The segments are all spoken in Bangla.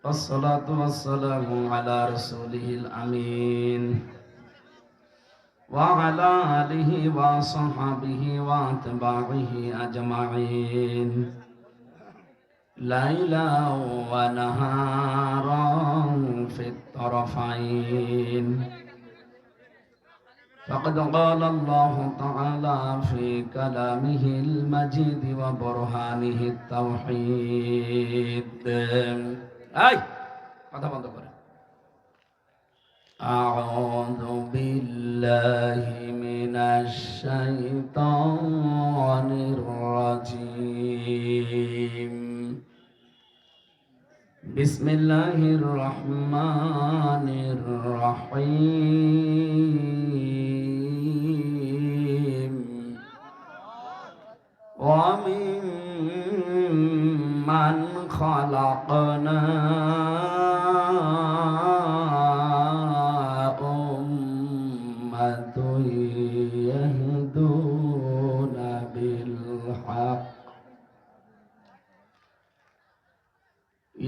والصلاة والسلام على رسوله الأمين وعلى آله وصحبه وأتباعه أجمعين ليلا ونهارا في الطرفين. فقد قال الله تعالى في كلامه المجيد وبرهانه التوحيد. أعوذ بالله من الشيطان الرجيم. بسم الله الرحمن الرحيم. وممن خلقنا أمة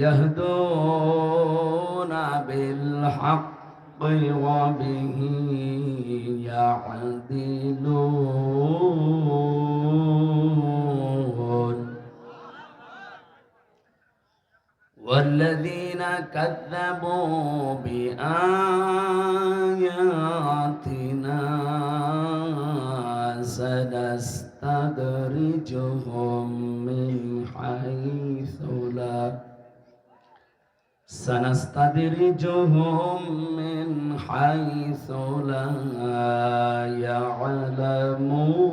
يهدون بالحق وبه يعدلون. والذين كذبوا بآياتنا سنستدرجهم من حيث لا يعلمون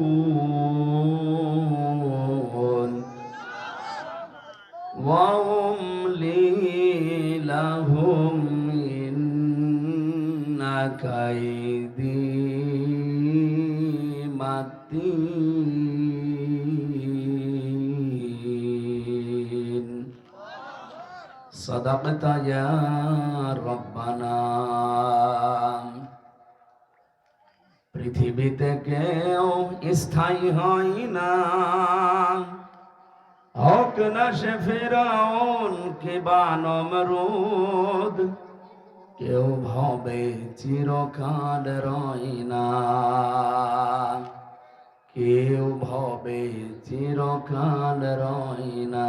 وأملي لهم إن كيدي متين. صدقت يا ربنا. পৃথিবীতে কেউ স্থায়ী হয় না, হোক না সে ফিরআউন কিবা নমরুদ, কেউ ভবে চিরকাল রয় না, কেউ ভবে চিরকাল রয় না।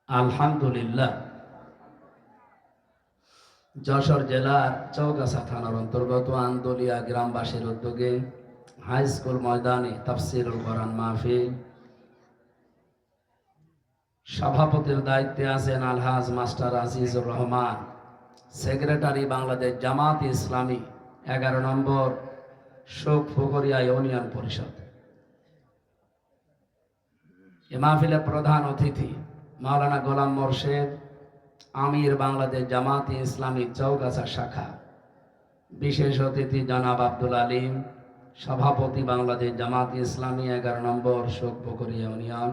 আলহামদুলিল্লাহ, যশোর জেলার চৌগাছা থানার অন্তর্গত আন্দোলিয়া গ্রামবাসীর উদ্যোগে হাই স্কুল ময়দানে তাফসিরুল কোরআন মাহফিল। সভাপতির দায়িত্বে আছেন আলহাজ মাস্টার আজিজুর রহমান, সেক্রেটারি বাংলাদেশ জামাত ইসলামী 11 নম্বর শোক ফুকরিয়া ইউনিয়ন পরিষদ। এ মাহফিলের প্রধান অতিথি মাওলানা গোলাম মোর্শেদ, আমির বাংলাদেশ জামাত ইসলামী চৌগাছা শাখা। বিশেষ অতিথি জনাব আব্দুল আলিম, সভাপতি বাংলাদেশ জামাত ইসলামী 11 নম্বর শোকপুকুরি ইউনিয়ন।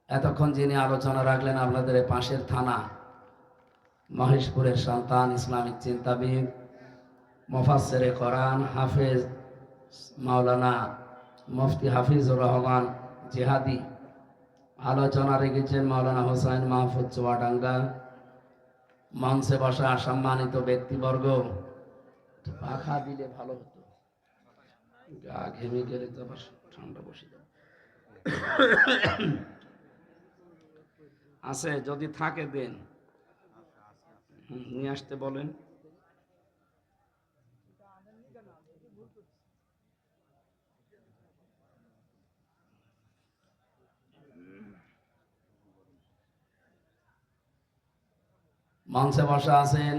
এতক্ষণ যিনি আলোচনা রাখলেন আপনাদের পাশের থানা মহেশপুরের সন্তান, ইসলামিক চিন্তাবিদ, মুফাসসিরে কোরআন, হাফেজ মাওলানা মুফতি হাফিজুর রহমান জিহাদি। আলোচনা রেখেছেন মাওলানা হোসাইন মাহফুজ চুয়াডাঙ্গা। মঞ্চে বসা সম্মানিত ব্যক্তিবর্গ, পাখা দিলে ভালো হতো, গা ঘেমে গেলে তো আবার ঠান্ডা বসে যাবে। আছে যদি থাকে দেন, নিয়ে আসতে বলেন। মঞ্চে বসা আছেন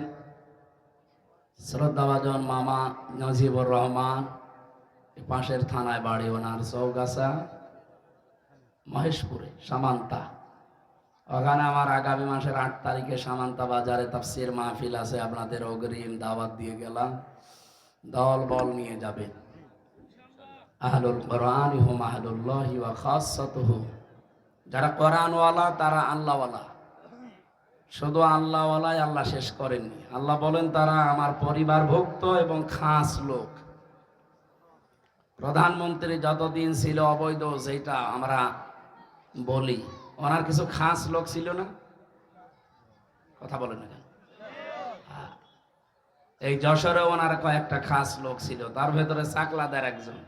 শ্রদ্ধাভাজন মামা নজিবুর রহমান, পাশের থানায় বাড়ি ওনার, চৌগাছা মহেশপুরে সামান্তা। ওখানে আমার আগামী মাসের 8 তারিখে সামান্তা বাজারে তাফসির মাহফিল আছে, আপনাদের অগ্রিম দাওয়াত দিয়ে গেলাম, দল বল নিয়ে যাবেন। আহলুল কোরআন হুম আহলুল্লাহি ওয়া খাসসাতুহু, যারা কোরআনওয়ালা তারা আল্লাহওয়ালা। শুধু আল্লাহওয়ালাই আল্লাহ শেষ করেননি, আল্লাহ বলেন তারা আমার পরিবারভুক্ত এবং খাস লোক। প্রধানমন্ত্রী যতদিন ছিল অবৈধ, সেটা আমরা বলি ওনার কিছু খাস লোক ছিল না? কথা বলেন না কেন? হ্যাঁ। এই যশোরে ওনার কয়েকটা খাস লোক ছিল, তার ভেতরে চাকলাদার একজন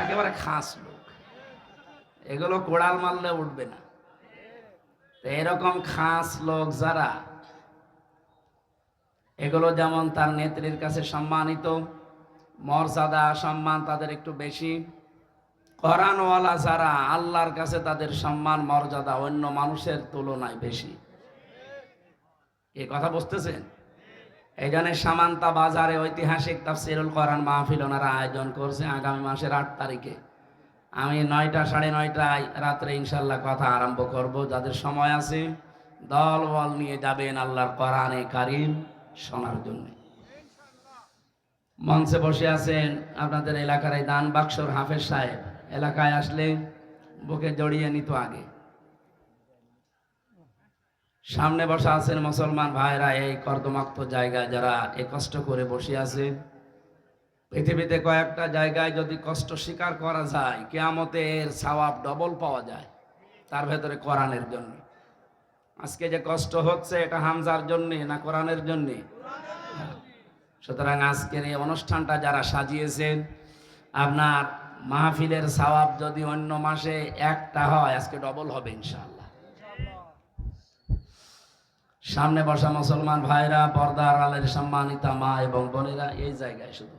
একেবারে খাস লোক। এগুলো কোড়াল মারলে উঠবে না। তো এরকম খাস লোক যারা, এগুলো যেমন তার নেত্রীর কাছে সম্মানিত, মর্যাদা সম্মান তাদের একটু বেশি। কোরআনওয়ালা যারা, আল্লাহর কাছে তাদের সম্মান মর্যাদা অন্য মানুষের তুলনায় বেশি। এই কথা বুঝতেছেন? এই জন্য সামান্তা বাজারে ঐতিহাসিক তাফসীরুল কোরআন মাহফিল ওনারা আয়োজন করছে আগামী মাসের 8 তারিখে। আমি 9টা 9:30টায় রাত্রে ইনশাল্লাহ কথা আরম্ভ করব। যাদের সময় আছে দল বল নিয়ে যাবেন আল্লাহর কোরআনে কারীম শোনার জন্য। মঞ্চে বসে আছেন আপনাদের এলাকার এই দান বাক্সর হাফেজ সাহেব। এলাকায় আসলে বুকে জড়িয়ে নিত আগে। সামনে বসা আছেন মুসলমান ভাইরা, এই কর্দমাক্ত জায়গায় যারা এ কষ্ট করে বসে আছে। পৃথিবীতে কয়েকটা জায়গায় যদি কষ্ট স্বীকার করা যায়, কিয়ামতে এর সওয়াব ডবল পাওয়া যায়। তার ভেতরে কোরআনের জন্য। আজকে যে কষ্ট হচ্ছে এটা হামজার জন্য না কোরআনের জন্য? সুতরাং আজকের এই অনুষ্ঠানটা যারা সাজিয়েছেন, আপনার মাহফিলের সওয়াব যদি অন্য মাসে একটা হয়, আজকে ডবল হবে ইনশাআল্লাহ। সামনে বসা মুসলমান ভাইরা, পর্দার আলের সম্মানিতা মা এবং বোনেরা, এই জায়গায় শুধু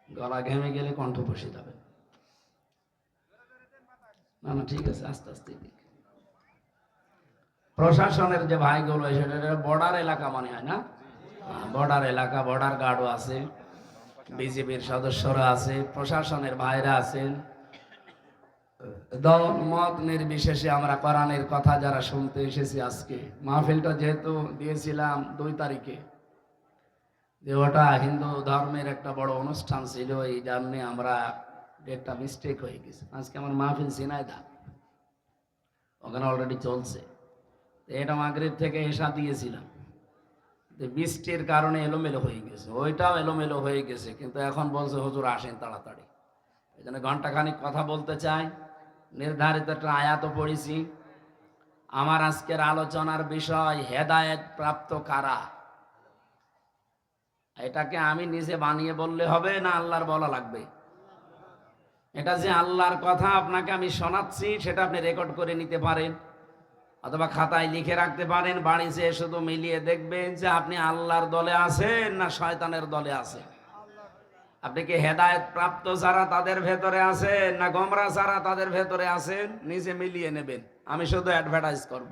গলা ঘেমে গেলে কণ্ঠ বসে যাবে। না না, ঠিক আছে, আস্তে আস্তে। প্রশাসনের যে ভাইগুলো, সেটা বর্ডার এলাকা মনে হয় না? বর্ডার এলাকা, বর্ডার গার্ডও আছে, বিজেপির সদস্যরা আছে, প্রশাসনের ভাইরা আছেন। দল মত নির্বিশেষে আমরা কোরআনের কথা যারা শুনতে এসেছি, আজকে মাহফিলটা যেহেতু দিয়েছিলাম 2 তারিখে, যে ওটা হিন্দু ধর্মের একটা বড় অনুষ্ঠান ছিল, এই জন্যে আমরা ডেটটা মিস্টেক হয়ে গেছে। আজকে আমার মাহফিল ঝিনাইদহ, ওখানে অলরেডি চলছে। এটা মাগরিব থেকে এশা দিয়েছিলাম, বৃষ্টির কারণে এলোমেলো হয়ে গেছে, ওইটাও এলোমেলো হয়ে গেছে। কিন্তু এখন বলছে হুজুর আসেন তাড়াতাড়ি, এই জন্য ঘন্টাখানিক কথা বলতে চাই। নির্ধারিত একটা আয়াতও পড়েছি। আমার আজকের আলোচনার বিষয় হেদায়েত প্রাপ্ত কারা। এটাকে আমি নিজে বানিয়ে বললে হবে না আল্লাহর বলা লাগবে? এটা যে আল্লাহর কথা আপনাকে আমি শোনাচ্ছি, সেটা আপনি রেকর্ড করে নিতে পারেন, অথবা খাতায় লিখে রাখতে পারেন। বাড়ি যেয়ে শুধু মিলিয়ে দেখবেন যে আপনি আল্লাহর দলে আছেন না শয়তানের দলে আছেন। আপনি কি হেদায়েত প্রাপ্ত যারা তাদের ভেতরে আছেন না গোমরা যারা তাদের ভেতরে আছেন? নিজে মিলিয়ে নেবেন। আমি শুধু অ্যাডভার্টাইজ করব।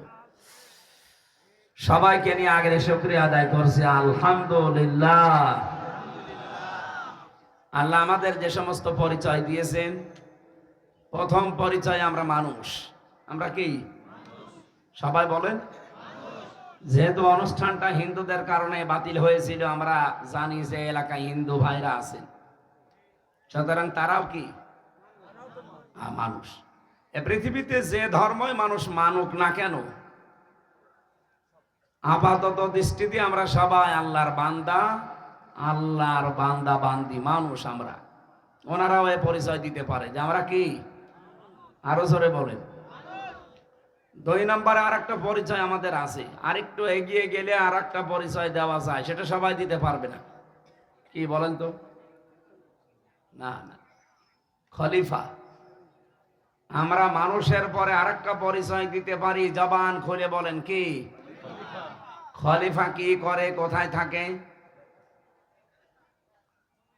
সবাইকে নিয়ে আগে শুকরিয়া আদায় করছি আলহামদুলিল্লাহ। আল্লাহ আমাদের যে সমস্ত পরিচয় দিয়েছেন, প্রথম পরিচয় আমরা মানুষ। আমরা কি? সবাই বলেন। যেহেতু অনুষ্ঠানটা হিন্দুদের কারণে বাতিল হয়েছিল, আমরা জানি যে এলাকায় হিন্দু ভাইরা আছেন, সুতরাং তারাও কি মানুষ। এ পৃথিবীতে যে ধর্মই মানুষ মানুক না কেন, আপাতত দৃষ্টিতে আমরা সবাই আল্লাহর বান্দা, আল্লাহর বান্দা বান্দি মানুষ আমরা। ওনারাও এ পরিচয় দিতে পারে যে আমরা কি। আরো জোরে বলেন। 2 নম্বরে আর একটা পরিচয় আমাদের আছে, আরেকটু এগিয়ে গেলে আর একটা পরিচয় দেওয়া যায়, সেটা সবাই দিতে পারবে না। কি বলেন তো? না না, খলিফা। আমরা মানুষের পরে আরেকটা পরিচয় দিতে পারি, জবান খুলে বলেন কি? খলিফা কি করে, কোথায় থাকে?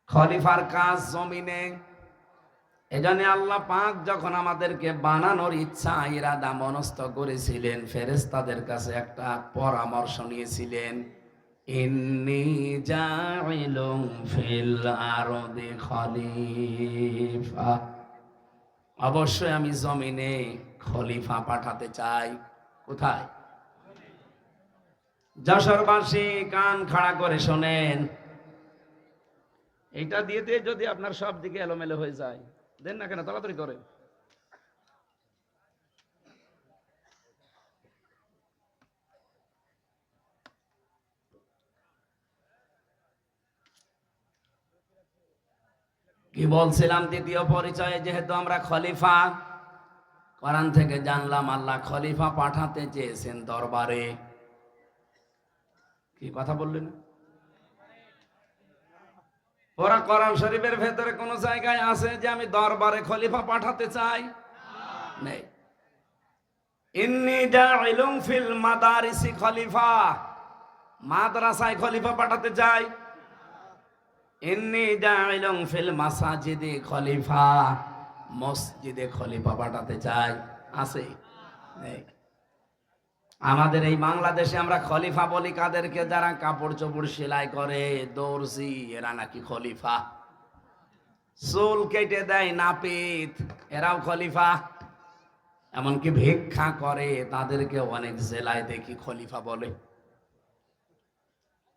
খলিফার কাজ জমিনে। এজন্য আল্লাহ পাক যখন আমাদেরকে বানানোর ইচ্ছা ইরাদা মনস্থ করেছিলেন, ফেরেশতাদের কাছে একটা পরামর্শ নিয়েছিলেন, ইন্নী জাইলুম ফিল আরদি খলিফা। অবশ্যই আমি জমিনে খলিফা পাঠাতে চাই। কোথায়? যশোরবাসী কান খাড়া করে শোনেন। এইটা দিয়েতে যদি আপনার সব দিকে এলোমেলো হয়ে যায়, দেন না কেন, তাড়াতাড়ি করে। কি বলছিলাম? দ্বিতীয় পরিচয়ে যেহেতু আমরা খলিফা, কোরআন থেকে জানলাম আল্লাহ খলিফা পাঠাতে চেয়েছেন দরবারে। কি কথা বললেন? ওরা কোরআন শরীফের ভেতরে কোন জায়গায় আছে যে আমি দরবারে খলিফা পাঠাতে চাই? নেই। ইন্নী জাইলুম ফিল মাদারিসি খলিফা, মাদ্রাসায় খলিফা পাঠাতে চাই। ইন্নী জাইলুম ফিল মাসাজিদি খলিফা, মসজিদে খলিফা পাঠাতে চাই। আছে? নেই। আমাদের এই বাংলাদেশে আমরা খলিফা বলি কাদেরকে? যারা কাপড় চোপড় সেলাই করে, দর্জি, এরা নাকি খলিফা। চুল কেটে দেয় নাপিত, এরাও খলিফা। এমনকি ভিক্ষা করে তাদেরকে অনেক জেলায় দেখি খলিফা বলে।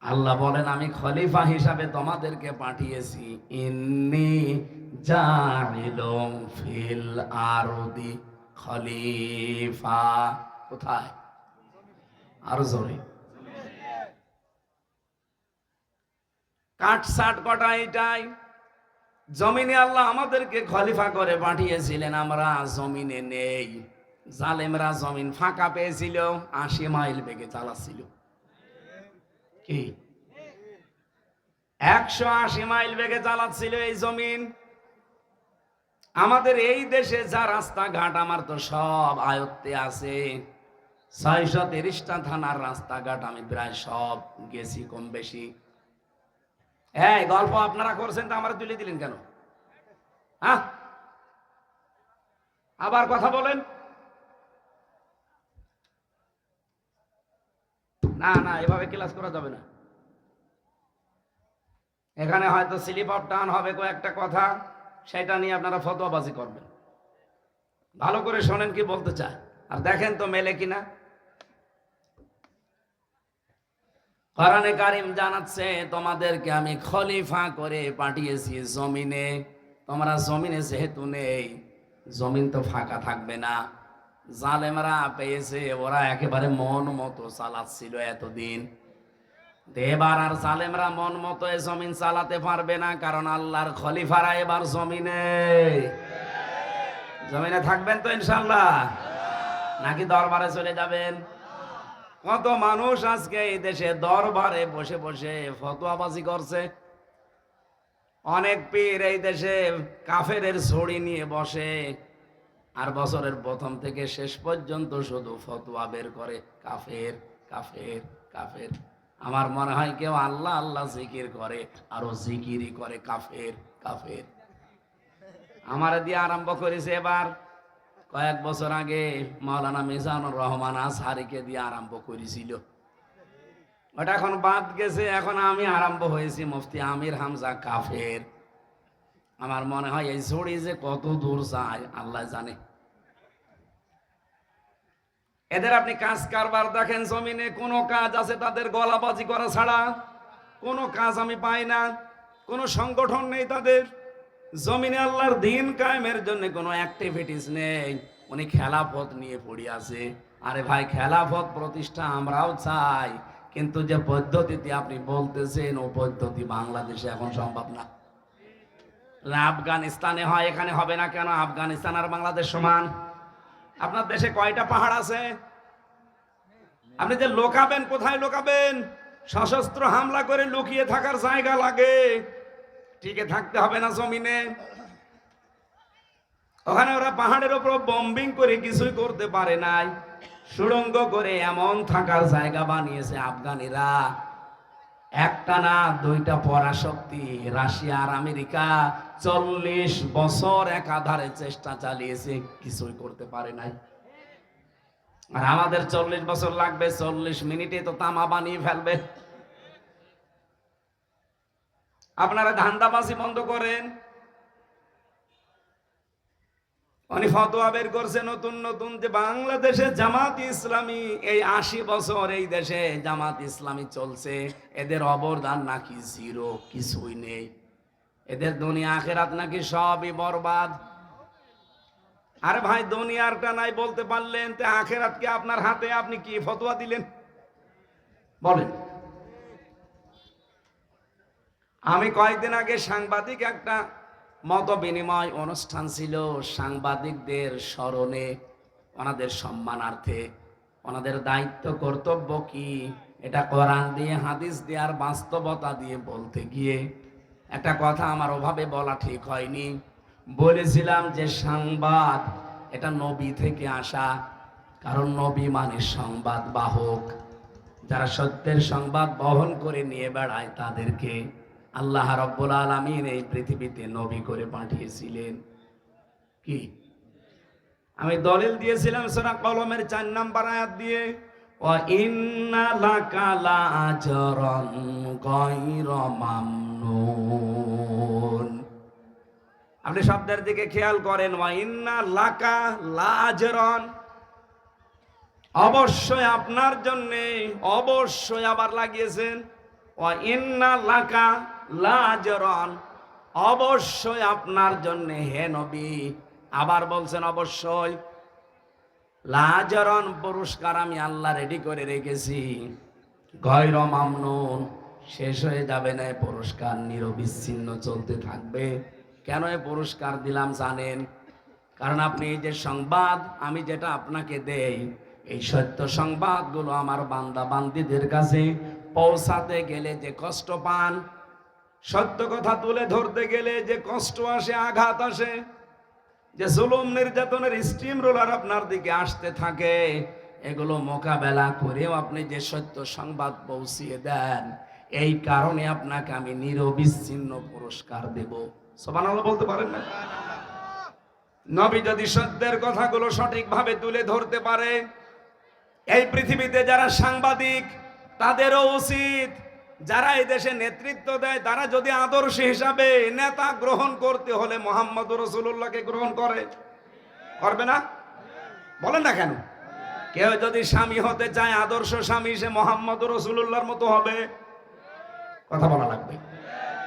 আল্লাহ বলেন আমি খলিফা হিসাবে তোমাদেরকে পাঠিয়েছি। ইন্নী জাইলুম ফিল আরদি খলিফা। কোথায়? আরো জোরে। কাটসাট কটা এটাই। জমিনে আল্লাহ আমাদেরকে খলিফা করে পাঠিয়েছিলেন, আমরা জমিনে নেই। জালেমরা জমিন ফাঁকা পেয়েছিল, 80 মাইল বেগে চালাচ্ছিল। কি 180 মাইল বেগে চালাচ্ছিল এই জমিন। আমাদের এই দেশে যা রাস্তাঘাট আমার তো সব আয়ত্তে আছে। 630টা থানার রাস্তাঘাট আমি প্রায় সব গেছি কম বেশি। এই গল্প আপনারা করছেন তো আমার তুলে দিলেন কেন? হ্যাঁ, আবার কথা বলেন। না না, এভাবে ক্লাস করা যাবে না। এখানে হয়তো স্লিপ অফ টান হবে কয়েকটা কথা, সেটা নিয়ে আপনারা ফতোয়াবাজি করবেন। ভালো করে শোনেন কি বলতে চায়, আর দেখেন তো মেলে কিনা। কোরআনে কারীম জানাচ্ছে তোমাদেরকে আমি খলিফা করে পাঠিয়েছি জমিনে। তোমরা জমিনে যেহেতু নেই, জমিন তো ফাঁকা থাকবে না। জালেমরা পেয়েছে, ওরা একেবারে মন মতো চালাচ্ছিল এতদিন। এবার আর জালেমরা মন মতো এ জমিন চালাতে পারবে না, কারণ আল্লাহর খলিফারা এবার জমিনে থাকবেন তো ইনশাল্লাহ, নাকি দরবারে চলে যাবেন? কত মানুষ আজকে এই দেশে দরবারে বসে বসে ফতোয়াবাজি করছে। অনেক পীর এই দেশে কাফেরের ছড়ি নিয়ে বসে, আর বছরের প্রথম থেকে শেষ পর্যন্ত শুধু ফতোয়া বের করে কাফের কাফের কাফের। আমার মনে হয় কেউ আল্লাহ আল্লাহ জিকির করে, আরো জিকিরই করে কাফের কাফের। আমার দিয়ে আরম্ভ করেছে এবার, কয়েক বছর আগে মাওলানা মিজানুর রহমান আজহারিকে দিয়ে আরম্ভ করেছিল। ওটা এখন বাদ গেছে, এখন আমি আরম্ভ হয়েছি মুফতি আমির হামজা কাফের। আমার মনে হয় এই ছড়ি যে কত দূর যায় আল্লাহ জানে। এদের আপনি কাজ কারবার দেখেন, জমিনে কোন কাজ আছে তাদের গলাবাজি করা ছাড়া? কোন কাজ আমি পাই না, কোন সংগঠন নেই তাদের। জমিনে আল্লাহর দ্বীন কায়েমের জন্য কোনো অ্যাক্টিভিটিস নেই। উনি খেলাফত নিয়ে পড়ে আছে। আরে ভাই, খেলাফত প্রতিষ্ঠা আমরাও চাই, কিন্তু যে পদ্ধতিতে আপনি বলতেছেন ও পদ্ধতি বাংলাদেশে এখন সম্ভব না। আফগানিস্তানে হয়, এখানে হবে না কেন? আফগানিস্তান আর বাংলাদেশ সমান। আপনার দেশে কয়টা পাহাড় আছে? আপনি যে লোকাবেন, কোথায় লোকাবেন? সশস্ত্র হামলা করে লুকিয়ে থাকার জায়গা লাগে, টিকে থাকতে হবে না জমিনে। ওখানে ওরা পাহাড়ের উপর বম্বিং করে কিছুই করতে পারে নাই, সুড়ঙ্গ করে এমন থাকার জায়গা বানিয়েছে আফগানিরা। একটা না দুইটা পরাশক্তি রাশিয়া আর আমেরিকা 40 বছর একাধারে চেষ্টা চালিয়েছে, কিছুই করতে পারে নাই। আর আমাদের 40 বছর লাগবে, 40 মিনিটে তো তামা বানিয়ে ফেলবে। আপনারা ধান্দাবাজি বন্ধ করেন। উনি ফতোয়া বের করছে নতুন নতুন যে বাংলাদেশে জামাত ইসলামী, এই 80 বছর এই দেশে জামাত ইসলামী চলছে, এদের অবদান নাকি জিরো, কিছুই নেই। এদের দুনিয়া আখেরাত নাকি সবই বরবাদ। আরে ভাই, দুনিয়ারটা নাই বলতে পারলেন, তে আখেরাত কি আপনার হাতে? আপনি কি ফতোয়া দিলেন বলেন? আমি কয়েকদিন আগে সাংবাদিক একটা মত বিনিময় অনুষ্ঠান ছিল সাংবাদিকদের স্মরণে, ওনাদের সম্মানার্থে ওনাদের দায়িত্ব কর্তব্য কি, এটা কোরআন দিয়ে হাদিস দিয়ে আর বাস্তবতা দিয়ে বলতে গিয়ে একটা কথা আমার ওভাবে বলা ঠিক হয়নি। বলেছিলাম যে সংবাদ এটা নবী থেকে আসা, কারণ নবী মানে সংবাদ বাহক। যারা সত্যের সংবাদ বহন করে নিয়ে বেড়ায় তাদেরকে আল্লাহ রাব্বুল আলামিন এই পৃথিবীতে নবী করে পাঠিয়েছিলেন। কি আমি দলিল দিয়েছিলাম সূরা কলমের 4 নম্বর আয়াত দিয়ে, ওয়া ইন্না লাকা লাআজরান গায়রা মামনুন। আপনি শব্দের দিকে খেয়াল করেন, ওয়া ইন্না লাকা লাআজরান, অবশ্যই আপনার জন্য, অবশ্যই আবার লাগিয়েছেন ওয়া ইন্না লাকা লাআজরান, অবশ্যই আপনার জন্য হে নবী, আবার বলছেন অবশ্যই লাআজরান, পুরস্কার আমি আল্লাহ রেডি করে রেখেছি। গায়রা মামনুন, শেষ হয়ে যাবে না পুরস্কার, নিরবিচ্ছিন্ন চলতে থাকবে। কেন এই পুরস্কার দিলাম জানেন? কারণ আপনি এই যে সংবাদ আমি যেটা আপনাকে দেই, এই সত্য সংবাদগুলো আমার বান্দা বান্দীদের কাছে পৌঁছাতে গেলে যে কষ্ট পান, সত্য কথা তুলে ধরতে গেলে যে কষ্ট আসে, আঘাত আসে, যে জুলুম নির্যাতনের স্টিম রোলার আপনার দিকে আসতে থাকে, এগুলো মোকাবেলা করেও আপনি যে সত্য সংবাদ পৌঁছিয়ে দেন, এই কারণে আপনাকে আমি নিরবিচ্ছিন্ন পুরস্কার দেব। সুবহানাল্লাহ বলতে পারেন না? নবী যদি সত্যের কথাগুলো সঠিকভাবে তুলে ধরতে পারে, এই পৃথিবীতে যারা সাংবাদিক তাদেরও উচিত, যারা এই দেশে নেতৃত্ব দেয় তারা যদি আদর্শ হিসাবে নেতা গ্রহণ করতে হলে মুহাম্মদুর রাসূলুল্লাহকে গ্রহণ করবে না? বলেন না কেন? কেউ যদি স্বামী হতে চায়, আদর্শ স্বামী, সে মুহাম্মদুর রাসূলুল্লাহর মতো হবে। কথা বলা লাগবে।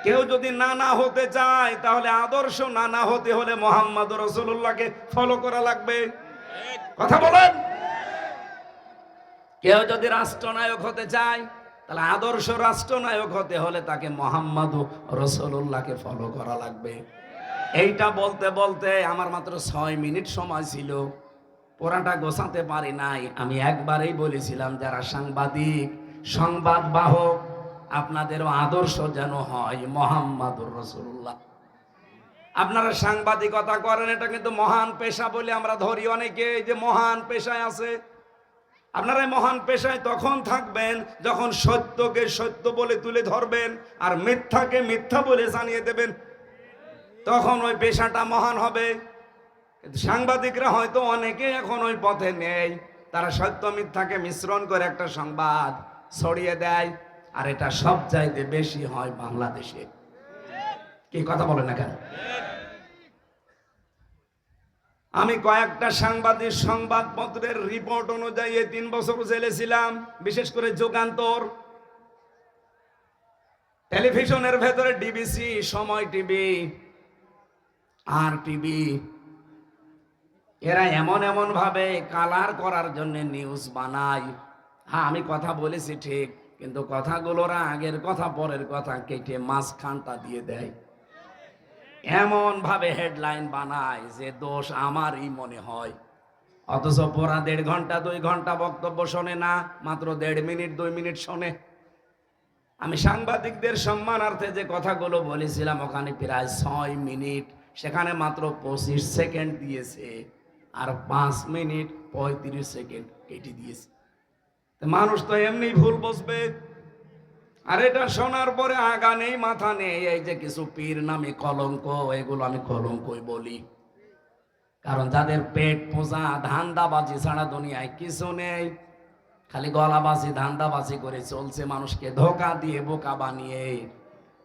কেউ যদি নানা হতে চায়, তাহলে আদর্শ নানা হতে হলে মুহাম্মদুর রাসূলুল্লাহকে ফলো করা লাগবে। কথা বলেন। কেউ যদি রাষ্ট্রনায়ক হতে চায়, তাহলে আদর্শ রাষ্ট্রনায়ক হতে হলে তাকে মুহাম্মদুর রাসূলুল্লাহকে ফলো করা লাগবে। এইটা বলতে বলতে আমার মাত্র 6 মিনিট সময় ছিল, পুরাটা গোছাতে পারি নাই। আমি একবারেই বলেছিলাম, যারা সাংবাদিক, সংবাদ বাহক, আপনাদেরও আদর্শ যেন হয় মুহাম্মদুর রাসূলুল্লাহ। আপনারা সাংবাদিকতা করেন, এটা কিন্তু মহান পেশা বলে আমরা ধরি অনেকে, যে মহান পেশায় আছে। আপনারা মহান পেশায় তখন থাকবেন যখন সত্যকে সত্য বলে তুলে ধরবেন আর মিথ্যাকে মিথ্যা বলে জানিয়ে দেবেন, তখন ওই পেশাটা মহান হবে। কিন্তু সাংবাদিকরা হয়তো অনেকে এখন ওই পথে নেই, তারা সত্য মিথ্যাকে মিশ্রণ করে একটা সংবাদ ছড়িয়ে দেয়, আর এটা সব চাইতে বেশি হয় বাংলাদেশে। কি কথা বলেন না কেন? আমি কয়েকটা সাংবাদিক সংবাদপত্রের রিপোর্ট অনুযায়ী 3 বছর জেলে ছিলাম, বিশেষ করে যুগান্তর, টেলিভিশনের ভেতরে ডিবিসি, সময় টিভি, আর টিভি, এরা এমন এমন ভাবে কালার করার জন্য নিউজ বানায়। হ্যাঁ, আমি কথা বলেছি ঠিক, কিন্তু কথাগুলোরা আগের কথা পরের কথা কেটে মাঝখানটা দিয়ে দেয়। এমন ভাবে হেডলাইন বানায় যে দোষ আমারই মনে হয়, অথচ পুরা 1.5 ঘন্টা 2 ঘন্টা বক্তব্য শোনে না, মাত্র 1.5 মিনিট 2 মিনিট শোনে। আমি সাংবাদিকদের সম্মানার্থে যে কথাগুলো বলেছিলাম, ওখানে প্রায় 6 মিনিট, সেখানে মাত্র 25 সেকেন্ড দিয়েছে, আর 5 মিনিট 35 সেকেন্ড কেটে দিয়েছে। মানুষ তো এমনি ভুল বসবে। আর এটা শোনার পরে আগা নেই মাথা নেই, এই যে কিছু পীর নামে কলঙ্ক, এগুলো আমি কলঙ্কই বলি। কারণ যাদের পেট পূজা ধান্দাবাজি ছাড়া দুনিয়ায় কিছু নেই, খালি গলাবাজি ধান্দাবাজি করে চলছে, মানুষকে ধোকা দিয়ে বোকা বানিয়ে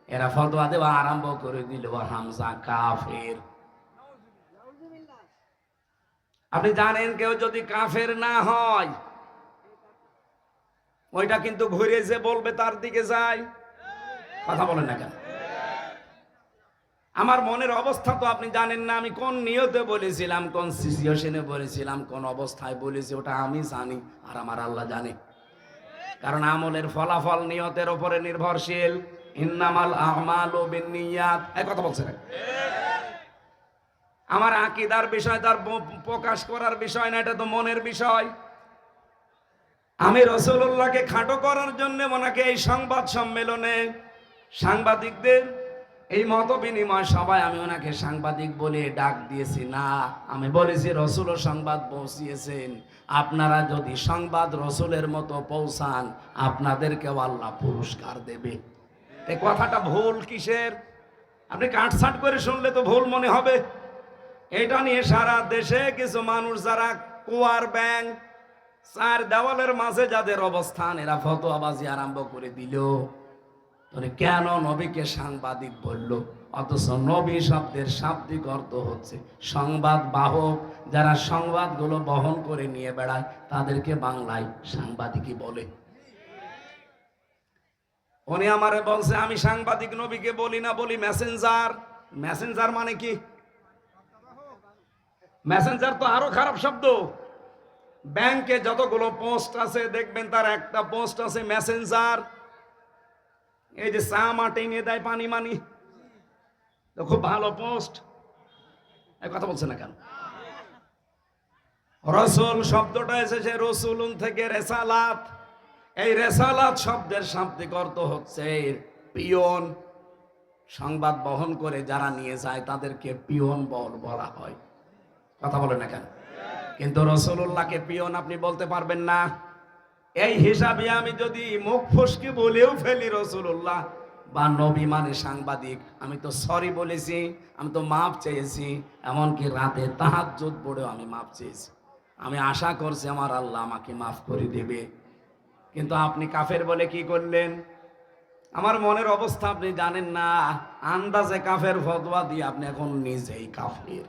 এরা ফতোয়া দেওয়া আরম্ভ করে দিল, হামজা কাফের। আপনি জানেন, কেউ যদি কাফের না হয়, ওইটা কিন্তু ঘুরে যে বলবে তার দিকে যায়। কথা বলেন না কেন? আমার মনের অবস্থা তো আপনি জানেন না, আমি কোন নিয়তে বলেছিলাম, কোন সিচুয়েশনে বলেছিলাম, কোন অবস্থায় বলেছি, ওটা আমি জানি আর আমার আল্লাহ জানে। কারণ আমলের ফলাফল নিয়তের উপরে নির্ভরশীল। ইন্নামাল আমালু বিন্নিয়াত, এই কথা বলছেন। আমার আকীদার বিষয় তার প্রকাশ করার বিষয় না, এটা তো মনের বিষয়। আমি রাসূলুল্লাহকে খাটো করার জন্য ওনাকে এই সংবাদ সম্মেলনে সাংবাদিকদের এই মত বিনিময় সভায় আমি ওনাকে সাংবাদিক বলে ডাক দিয়েছি না, আমি বলেছি রাসূল সংবাদ পৌঁছিয়েছেন, আপনারা যদি সংবাদ রাসূলের মতো পৌঁছান আপনাদেরকেও আল্লাহ পুরস্কার দেবে। এই কথাটা ভুল কিসের? আপনি কাটছাট করে শুনলে তো ভুল মনে হবে। এটা নিয়ে সারা দেশে কিছু মানুষ যারা কুয়ার ব্যাং চার দেওয়ালের মাঝে যাদের অবস্থান, এরা ফতোয়াবাজি আরম্ভ করে দিল। কেন নবীকে সাংবাদিক বলল? অথচ নবী শব্দের শাব্দিক অর্থ হচ্ছে সংবাদ বাহক। যারা সংবাদগুলো বহন করে নিয়ে বেড়ায় তাদেরকে বাংলায় সাংবাদিকই বলে। উনি আমারে বলছে আমি সাংবাদিক নবীকে বলি না, বলি মেসেঞ্জার। মেসেঞ্জার মানে কি? মেসেঞ্জার তো আরো খারাপ শব্দ। ব্যাংকে যতগুলো পোস্ট আছে দেখবেন তার একটা পোস্ট আছে মেসেঞ্জার। এই যে চা মাটি নিয়ে দেয় পানি মানি, খুব ভালো পোস্ট। এই কথা বলছে না কেন? রাসূল শব্দটা এসেছে রসুলুন থেকে, রেসালাত। এই রেসালাত শব্দের শাব্দিক অর্থ হচ্ছে পিয়ন। সংবাদ বহন করে যারা নিয়ে যায় তাদেরকে পিয়ন বলা হয়। কথা বলে না কেন? কিন্তু রাসূলুল্লাহকে পিয়ন আপনি বলতে পারবেন না। এই হিসাবে আমি যদি মুখ ফসকে বলেও ফেলি রাসূলুল্লাহ বা নবী মানে সাংবাদিক, আমি তো সরি বলেছি, আমি তো মাপ চেয়েছি, এমনকি রাতে তাহাজ্জুদ পড়েও আমি মাপ চেয়েছি। আমি আশা করছি আমার আল্লাহ আমাকে মাফ করে দেবে। কিন্তু আপনি কাফের বলে কি করলেন? আমার মনের অবস্থা আপনি জানেন না। আন্দাজে কাফের ফতোয়া দিয়ে আপনি এখন নিজেই কাফের।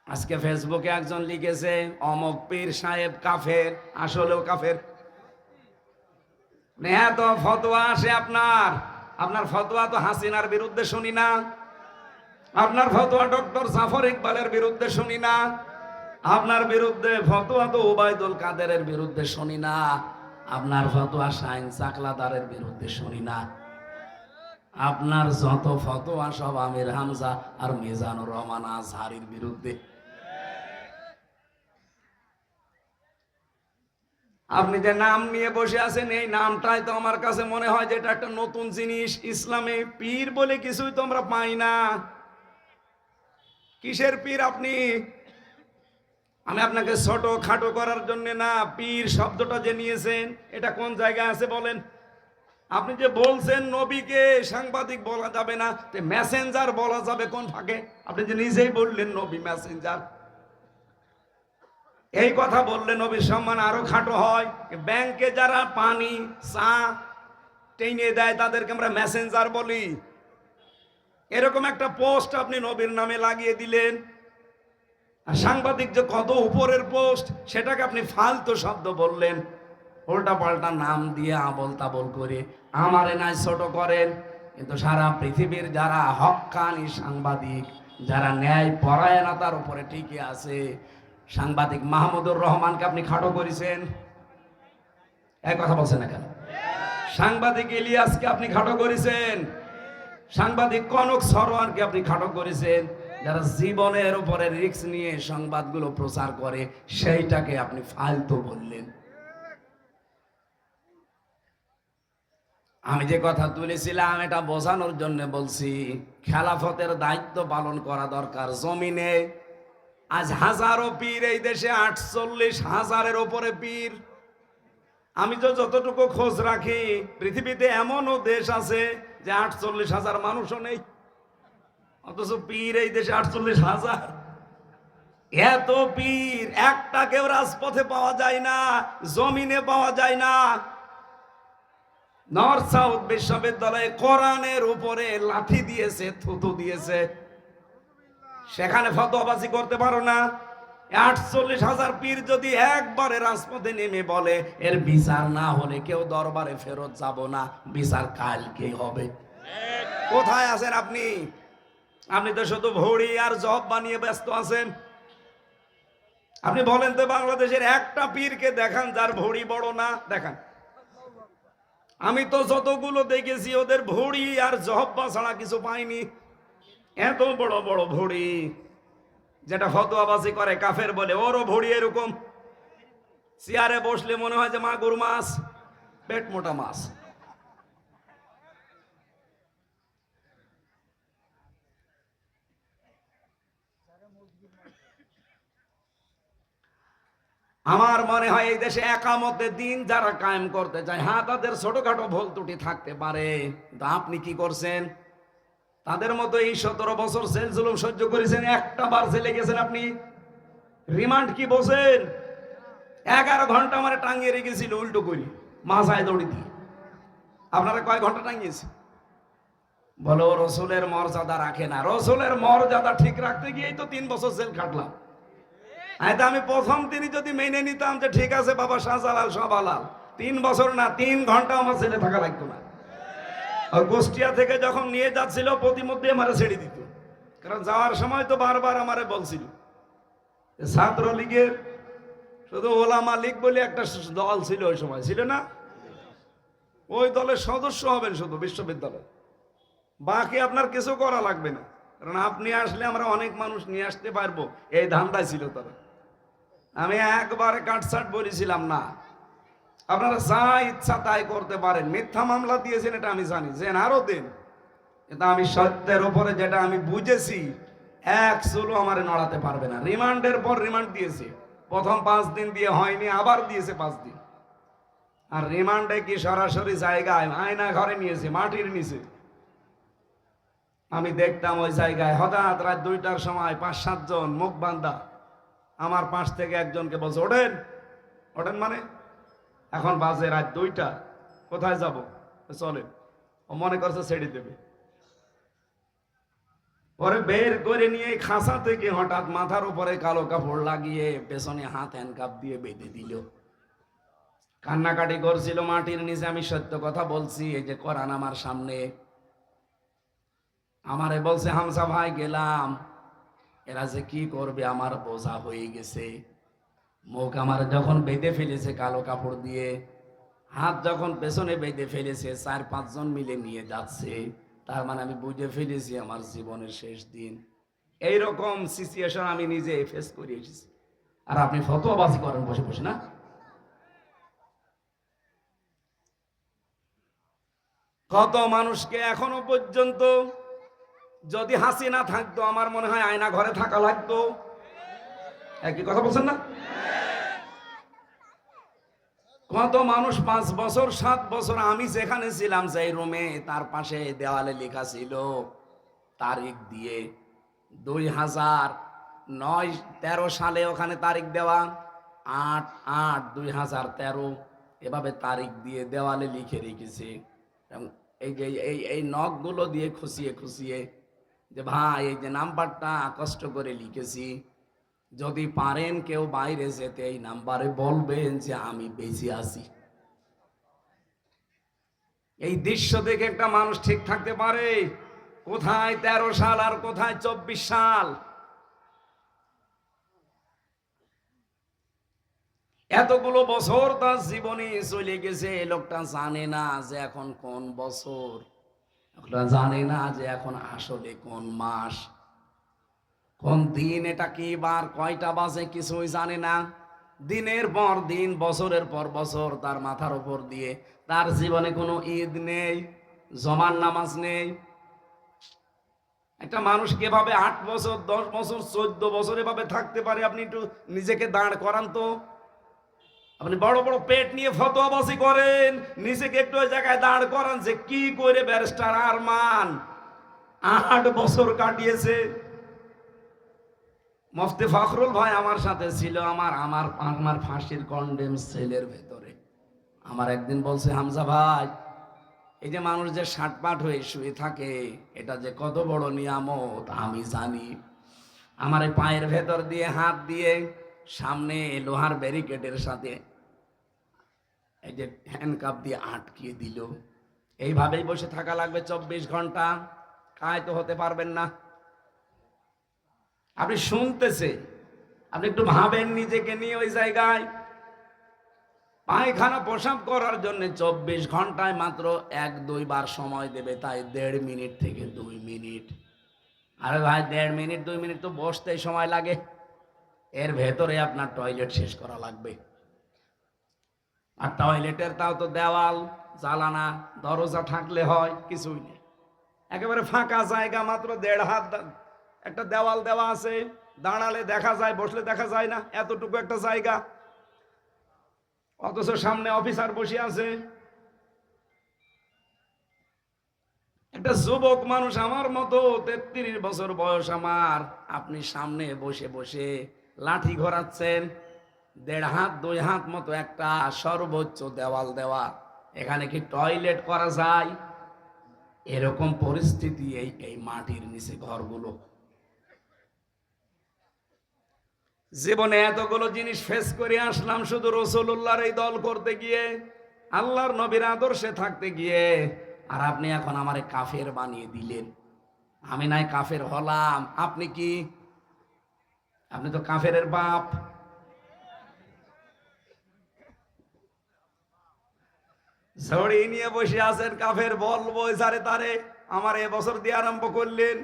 আজকে ফেসবুকে একজন লিখেছে অমক পীর সাহেব কাফের, আসলেও কাফের। এত ফতোয়া আসে আপনার ফতোয়া তো হাসিনার বিরুদ্ধে শুনি না, আপনার ফতোয়া ডক্টর জাফর ইকবালের বিরুদ্ধে শুনি না, আপনার বিরুদ্ধে ফতোয়া তো ওবায়দুল কাদেরের বিরুদ্ধে শুনি না, আপনার ফতোয়া শাহিন চাকলাদারের বিরুদ্ধে শুনি না। আপনার যত ফতোয়া সব আমির হামজা আর মিজানুর রহমান আজহারির বিরুদ্ধে। আপনি যে নাম নিয়ে বসে আছেন, এই নামটাই তো আমার কাছে মনে হয় যে এটা একটা নতুন জিনিস। ইসলামে পীর বলে কিছুই তো আমরা পাই না। কিসের পীর আপনি? আমি আপনাকে ছোট খাটো করার জন্য না, পীর শব্দটা যে নিয়েছেন এটা কোন জায়গায় আছে বলেন? আপনি যে বলছেন নবীকে সাংবাদিক বলা যাবে না, মেসেঞ্জার বলা যাবে কোন ফাঁকে? আপনি যে নিজেই বললেন নবী মেসেঞ্জার। এই কথা বললে নবীর সম্মান আরো খাটো হয়। ব্যাংকে যারা পানি চা টেনে দেয় তাদেরকে আমরা মেসেঞ্জার বলি। এরকম একটা পোস্ট আপনি নবীর নামে লাগিয়ে দিলেন। আর সাংবাদিক যে কত উপরের পোস্ট, সেটাকে আপনি ফালতু শব্দ বললেন। উল্টা পাল্টা নাম দিয়ে আবল তাবল করে আমারে নাই ছোট করেন। কিন্তু সারা পৃথিবীর যারা হক্কানি সাংবাদিক, যারা ন্যায় পরায়ণতার উপরে টিকে আছে, সাংবাদিক মাহমুদুর রহমানকে আপনি খাটো করেছেন। এক কথা বলছেন না কেন? সাংবাদিক ইলিয়াসকে আপনি খাটো করেছেন। সাংবাদিক কনক সরোয়ারকে আপনি খাটো করেছেন। যারা জীবনের উপরে রিস্ক নিয়ে সংবাদগুলো প্রচার করে সেইটাকে আপনি ফালতু বললেন। আমি যে কথা তুলেছিলাম এটা বোঝানোর জন্য বলছি, খেলাফতের দায়িত্ব পালন করা দরকার জমিনে। আজ হাজারো পীর এই দেশে, 48,000-এর উপরে পীর। আমি তো যতটুকু খোঁজ রাখি পৃথিবীতে এমনও দেশ আছে যে 48,000 মানুষও নেই, অথচ পীর এই দেশে 48,000। এত পীর, একটা কেউ রাজপথে পাওয়া যায় না, জমিনে পাওয়া যায় না। নর্থ সাউথ বিশ্ববিদ্যালয়ে কোরআনের উপরে লাঠি দিয়েছে, থুতু দিয়েছে, সেখানে ফতোয়াবাজি করতে পারো না। 48,000 পীর যদি একবারে রাজপথে নেমে বলে এর বিচার না হলে কেউ দরবারে ফেরত যাব না, বিচার কালকে হবে। কোথায় আছেন আপনি? আপনি তো শুধু ভড়ি আর জব বানিয়ে ব্যস্ত আছেন। আপনি বলেন তো বাংলাদেশের একটা পীরকে দেখান যার ভড়ি বড় না, দেখান। আমি তো যতগুলো দেখেছি ওদের ভড়ি আর জহব্বা ছাড়া কিছু পাইনি। এত বড় বড় ভুড়ি, যেটা ফতোয়াবাজি করে কাফের বলে, ওরও ভুড়ি এরকম। চেয়ারে বসলে মনে হয় যে মাগুর মাছ, পেট মোটা মাছ। আমার মনে হয় এই দেশে একামতের দিন যারা কায়েম করতে চায়, হ্যাঁ তাদের ছোটখাটো ভুল ত্রুটি থাকতে পারে, কিন্তু আপনি কি করছেন? তাদের মতো এই 17 বছর জেল জুলুম সহ্য করেছেন, একটা বার জেলে গেছেন আপনি? রিমান্ড কি বলছেন? 11 ঘন্টা আমার টাঙিয়ে রেখেছিল উল্টো করি, মাথায় দড়ি দিয়ে। আপনারা কয় ঘন্টা টাঙিয়েছে? বলো রসুলের মর্যাদা রাখে না। রসুলের মর্যাদা ঠিক রাখতে গিয়েই তো 3 বছর জেল কাটলাম। আমি প্রথম দিনই যদি মেনে নিতাম যে ঠিক আছে বাবা শাহজালাল সব হালাল, 3 বছর না 3 ঘন্টা আমার ছেড়ে থাকা লাগতো না। আর কুষ্টিয়া থেকে যখন নিয়ে যাচ্ছিল প্রতিমধ্যে আমারে ছেড়ে দিত, কারণ যাওয়ার সময় তো বারবার আমারে বলছিল ছাত্রলীগের শুধু ওলামা লীগ বলে একটা দল ছিল, ওই সময় ছিল না, ওই দলের সদস্য হবেন শুধু বিশ্ববিদ্যালয়, বাকি আপনার কিছু করা লাগবে না, কারণ আপনি আসলে আমরা অনেক মানুষ নিয়ে আসতে পারবো, এই ধান্দায় ছিল তারা। আমি একবারে কাটছাট বলেছিলাম না, আপনারা যা ইচ্ছা তাই করতে পারেন। মিথ্যা মামলা দিয়েছেন এটা আমি জানি, যে আরো দিন, কিন্তু আমি সত্যের উপরে যেটা আমি বুঝেছি, এক চুলো আমারে নড়াতে পারবে না। রিমান্ডের পর রিমান্ড দিয়েছে, প্রথম 5 দিন দিয়ে হয়নি, আবার দিয়েছে 5 দিন। আর রিমান্ডে কি সরাসরি জায়গায় আয়না ঘরে নিয়েছে, মাটির নিচে। আমি দেখতাম ওই জায়গায় হঠাৎ রাত 2টার সময় 5-7 জন মুখ বান্ধা আমার পাশ থেকে একজনকে বলছে ওঠেন। ওঠেন মানে? এখন বাজে রাত 2টা, কোথায় যাব? চলেন। ও মনে করছে ছেড়ে দেবে, পরে বের করে নিয়ে খাঁচা থেকে হঠাৎ মাথার উপরে কালো কাপড় লাগিয়ে পেছনে হাত হ্যান্ডকাপ দিয়ে বেঁধে দিল। কান্নাকাটি করছিল মাটির নিচে। আমি সত্য কথা বলছি, এই যে কোরআন আমার সামনে। আমারে বলছে হামসা ভাই গেলাম, এরা যে কি করবে আমার বোঝা হয়ে গেছে। মুখ আমার যখন বেঁধে ফেলেছে কালো কাপড় দিয়ে, হাত যখন পেছনে বেঁধে ফেলেছে, 4-5 জন মিলে নিয়ে যাচ্ছে, তার মানে আমি বুঝে ফেলেছি আমার জীবনের শেষ দিন। এইরকম সিচুয়েশন আমি নিজে ফেস করে এসেছি। আর আপনি ফতোয়াবাজি করেন বসে বসে না? কত মানুষকে এখনো পর্যন্ত, যদি হাসিনা থাকতো আমার মনে হয় আয়না ঘরে থাকা লাগতো। একই কথা বলছেন না? কত মানুষ 5 বছর 7 বছর, আমি যেখানে ছিলাম সেই রুমে, তার পাশে দেওয়ালে লেখা ছিল তারিখ দিয়ে 2009-13 সালে ওখানে তারিখ দেওয়া, 8-8-2013 এভাবে তারিখ দিয়ে দেওয়ালে লিখে রেখেছে। এবং এই যে এই নখগুলো দিয়ে খুশিয়ে খুশিয়ে যে ভাই এই যে নাম্বারটা কষ্ট করে লিখেছি, যদি পারেন কেউ বাইরে যেতে এই নাম্বারে বলবেন যে আমি বেঁচে আছি। এই দৃশ্য দেখে একটা মানুষ ঠিক থাকতে পারে? কোথায় 13 সাল আর কোথায় 24 সাল? এতগুলো বছর তার জীবনে চলে গেছে, লোকটা জানে না যে এখন কোন বছর, লোকটা জানে না যে এখন আসলে কোন মাস, কোন দিন, এটা কি বার, কয়টা বাজে, কিছুই জানে না। দিনের পর দিন, বছরের পর বছর তার মাথার উপর দিয়ে, তার জীবনে কোনো ঈদ নেই, জমার নামাজ নেই। একটা মানুষ কিভাবে 8 বছর 10 বছর 14 বছর এভাবে থাকতে পারে? আপনি একটু নিজেকে দাঁড় করান তো। আপনি বড় বড় পেট নিয়ে ফতোয়াবাজি করেন, নিজেকে একটু ওই জায়গায় দাঁড় করান যে কি করে ব্যারিস্টার আরমান 8 বছর কাটিয়েছে। মুফতি ফখরুল ভাই আমার সাথে ছিল, আমার ফাঁসির কন্ডেম সেলের ভেতরে। আমার একদিন বলছে, হামজা ভাই, এই যে মানুষ যে শাটপাট হয়ে শুয়ে থাকে, এটা যে কত বড় নিয়ামত আমি জানি। আমার এই পায়ের ভেতর দিয়ে হাত দিয়ে সামনে লোহার ব্যারিকেডের সাথে এই যে হ্যান্ডকাপ দিয়ে আটকিয়ে দিল। এইভাবেই বসে থাকা লাগবে 24 ঘন্টা, কায় তো হতে পারবেন না। আপনি শুনতেছে, আপনি একটু ভাবেন নিজেকে নিয়ে। ওই জায়গায় পায়খানা প্রসাব করার জন্য 24 ঘন্টায় মাত্র 1-2 বার সময় দেবে, তাই 1.5 মিনিট থেকে 2 মিনিট। আরে ভাই 1.5 মিনিট 2 মিনিট তো বসতেই সময় লাগে, এর ভেতরে আপনার টয়লেট শেষ করা লাগবে। আর টয়লেটের তাও তো দেওয়াল, জালানা, দরজা থাকলে হয়, কিছুই নেই। একেবারে ফাঁকা জায়গা, মাত্র 1.5 হাত একটা দেওয়াল দেওয়া আছে, দাঁড়ালে দেখা যায়, বসলে দেখা যায় না, এতটুকু একটা জায়গা। অথচ সামনে অফিসার বসে আছে। একটা যুবক মানুষ আমার মতো, 33 বছর বয়স আমার, আপনি সামনে বসে বসে লাঠি ঘোরাচ্ছেন। 1.5 হাত 2 হাত মতো একটা সর্বোচ্চ দেওয়াল দেওয়া, এখানে কি টয়লেট করা যায়? এরকম পরিস্থিতি এই মাটির নিচে ঘরগুলো। জীবনে এতগুলো জিনিস ফেস করে আসলাম শুধু রাসূলুল্লাহর এই দল করতে গিয়ে, আল্লাহর নবীর আদর্শে থাকতে গিয়ে। আর আপনি এখন আমারে কাফের বানিয়ে দিলেন। আমি নাই কাফের হলাম, আপনি কি? আপনি তো কাফেরের বাপ। ঝড়ি নিয়ে বসে আছেন, কাফের বলবো যারে তারে। আমার এবছর দিয়ে আরম্ভ করলেন,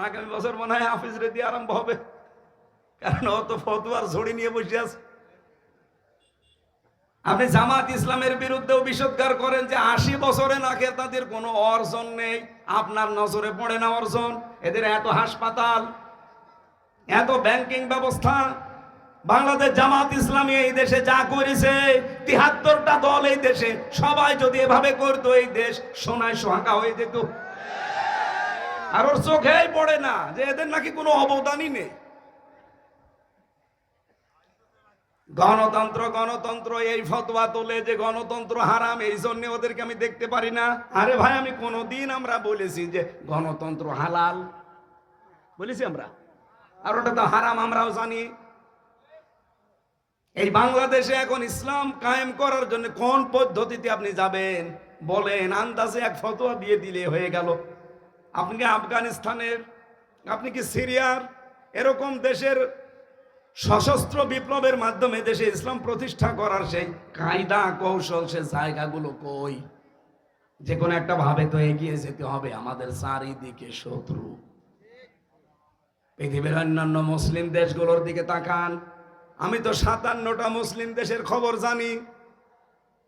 আগামী বছর মনে হয় হাফিজরে দিয়ে আরম্ভ হবে, কারণ ও তো ফতুয়ার ঝড়ি নিয়ে বসে আছে। আপনি জামাত ইসলামের বিরুদ্ধেও বিষোদ্গার করেন যে 80 বছরে নাকি তাদের কোনো অর্জন নেই। আপনার নজরে পড়ে না অর্জন? এদের এত হাসপাতাল, এত ব্যাংকিং ব্যবস্থা। বাংলাদেশ জামাত ইসলামী এই দেশে যা করেছে, 73টা দল এই দেশে, সবাই যদি এভাবে করতো, এই দেশ সোনায় সোহাগা হয়ে যেত। আর ওর চোখেই পড়ে না যে এদের নাকি কোনো অবদানই নেই। গণতন্ত্র গণতন্ত্র এই ফতোয়া তোলে যে গণতন্ত্র হারাম, এই জন্য ওদেরকে আমি দেখতে পারি না। আরে ভাই, আমি কোনোদিন আমরা বলেছি যে গণতন্ত্র হালাল? বলেছি আমরা? আর ওটা তো হারাম আমরাও জানি। এই বাংলাদেশে এখন ইসলাম কায়েম করার জন্য কোন পদ্ধতিতে আপনি যাবেন বলেন? আন্দাজে এক ফতোয়া দিয়ে দিলে হয়ে গেল। আপনি কি আফগানিস্তানের, আপনি কি সিরিয়ার, এরকম দেশের সশস্ত্র বিপ্লবের মাধ্যমে দেশে ইসলাম প্রতিষ্ঠা করার সেই কায়দা কৌশল, সে জায়গাগুলো কই? যে কোনো একটা ভাবে তো এগিয়ে যেতে হবে। আমাদের চারিদিকে শত্রু। পৃথিবীর অন্যান্য মুসলিম দেশগুলোর দিকে তাকান। আমি তো 57টা মুসলিম দেশের খবর জানি।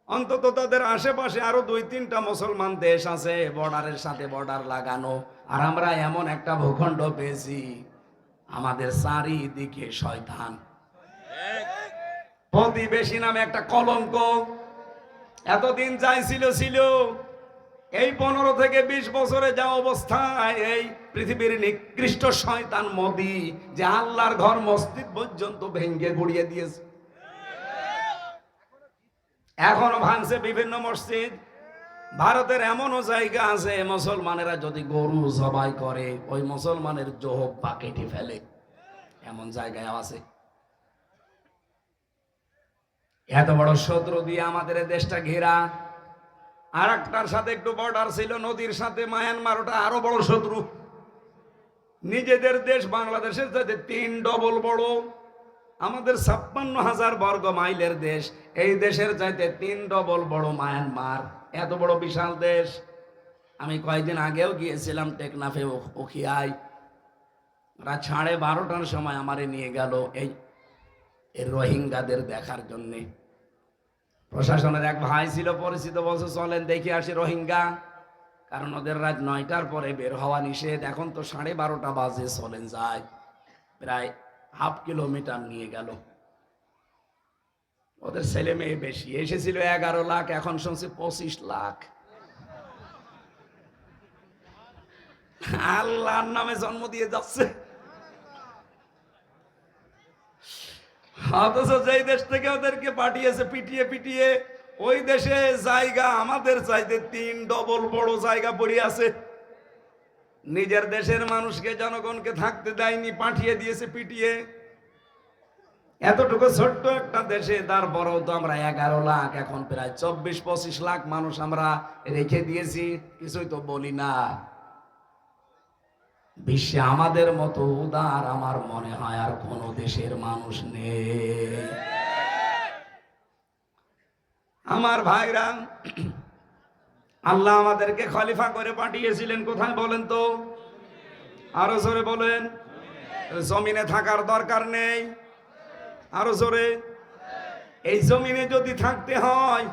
অন্তত তাদের আশেপাশে আরো 2-3টা মুসলমান দেশ আছে, বর্ডারের সাথে বর্ডার লাগানো। আর আমরা এমন একটা ভূখণ্ড পেয়েছি, আমাদের চারিদিকে শয়তান। প্রতিবেশী নামে একটা কলঙ্ক। এতদিন যাই ছিল, এই 15 থেকে 20 বছরে যা অবস্থায়, এই পৃথিবীর নিকৃষ্ট শয়তান মোদি, যে আল্লাহর ঘর মসজিদ পর্যন্ত ভেঙ্গে গুড়িয়ে দিয়েছে। এখনো ভাঙছে বিভিন্ন মসজিদ। ভারতের এমনও জায়গা আছে, মুসলমানেরা যদি গরু জবাই করে, ওই মুসলমানের জোহব্বা কেটে ফেলে, এমন জায়গায় আছে। এত বড় শত্রু দিয়ে আমাদের দেশটা ঘেরা। আর একটার সাথে একটু বর্ডার ছিল, নদীর সাথে মায়ানমার, ওটা আরো বড় শত্রু। নিজেদের দেশ বাংলাদেশের চাইতে 3 ডবল বড়। আমাদের 56,000 বর্গ মাইলের দেশ, এই দেশের চাইতে 3 ডবল বড় মায়ানমার। এত বড় বিশাল দেশ। আমি কয়েকদিন আগেও গিয়েছিলাম টেকনাফে, উখিয়ায়। রাত 12:30টার সময় আমারে নিয়ে গেল এই রোহিঙ্গাদের দেখার জন্যে। প্রশাসনের এক ভাই ছিল পরিচিত, বলছে চলেন দেখে আসি রোহিঙ্গা, কারণ ওদের রাত 9টার পরে বের হওয়া নিষেধ। এখন তো 12:30 বাজে, চলেন যায়। প্রায় ½ কিলোমিটার নিয়ে গেল। ওদের ছেলে মেয়ে বেশি, এসেছিল 11 লাখ, এখন শুনছি 25 লাখ। আল্লাহর নামে জন্ম দিয়ে যাচ্ছে। অথচ যেই দেশ থেকে ওদেরকে পাঠিয়েছে পিটিয়ে পিটিয়ে, ওই দেশে জায়গা আমাদের চাইতে 3 ডবল বড় জায়গা পড়ে আছে। নিজের দেশের মানুষকে, জনগণকে থাকতে দেয়নি, পাঠিয়ে দিয়েছে পিটিয়ে। এতটুকু ছোট্ট একটা দেশে তারপরেও তো আমরা 11 লাখ, এখন প্রায় 24-25 লাখ মানুষ আমরা রেখে দিয়েছি, কিছুই তো বলি না। বিশ্বে আমাদের মতো উদার আমার মনে হয় আর কোন দেশের মানুষ নেই। আমার ভাইরা, আল্লাহ আমাদেরকে খলিফা করে পাঠিয়েছিলেন কোথায় বলেন তো? আরো জোরে বলেন। জমিনে থাকার দরকার নেই, আরো জোরে। এই জমিনে যদি থাকতে হয়,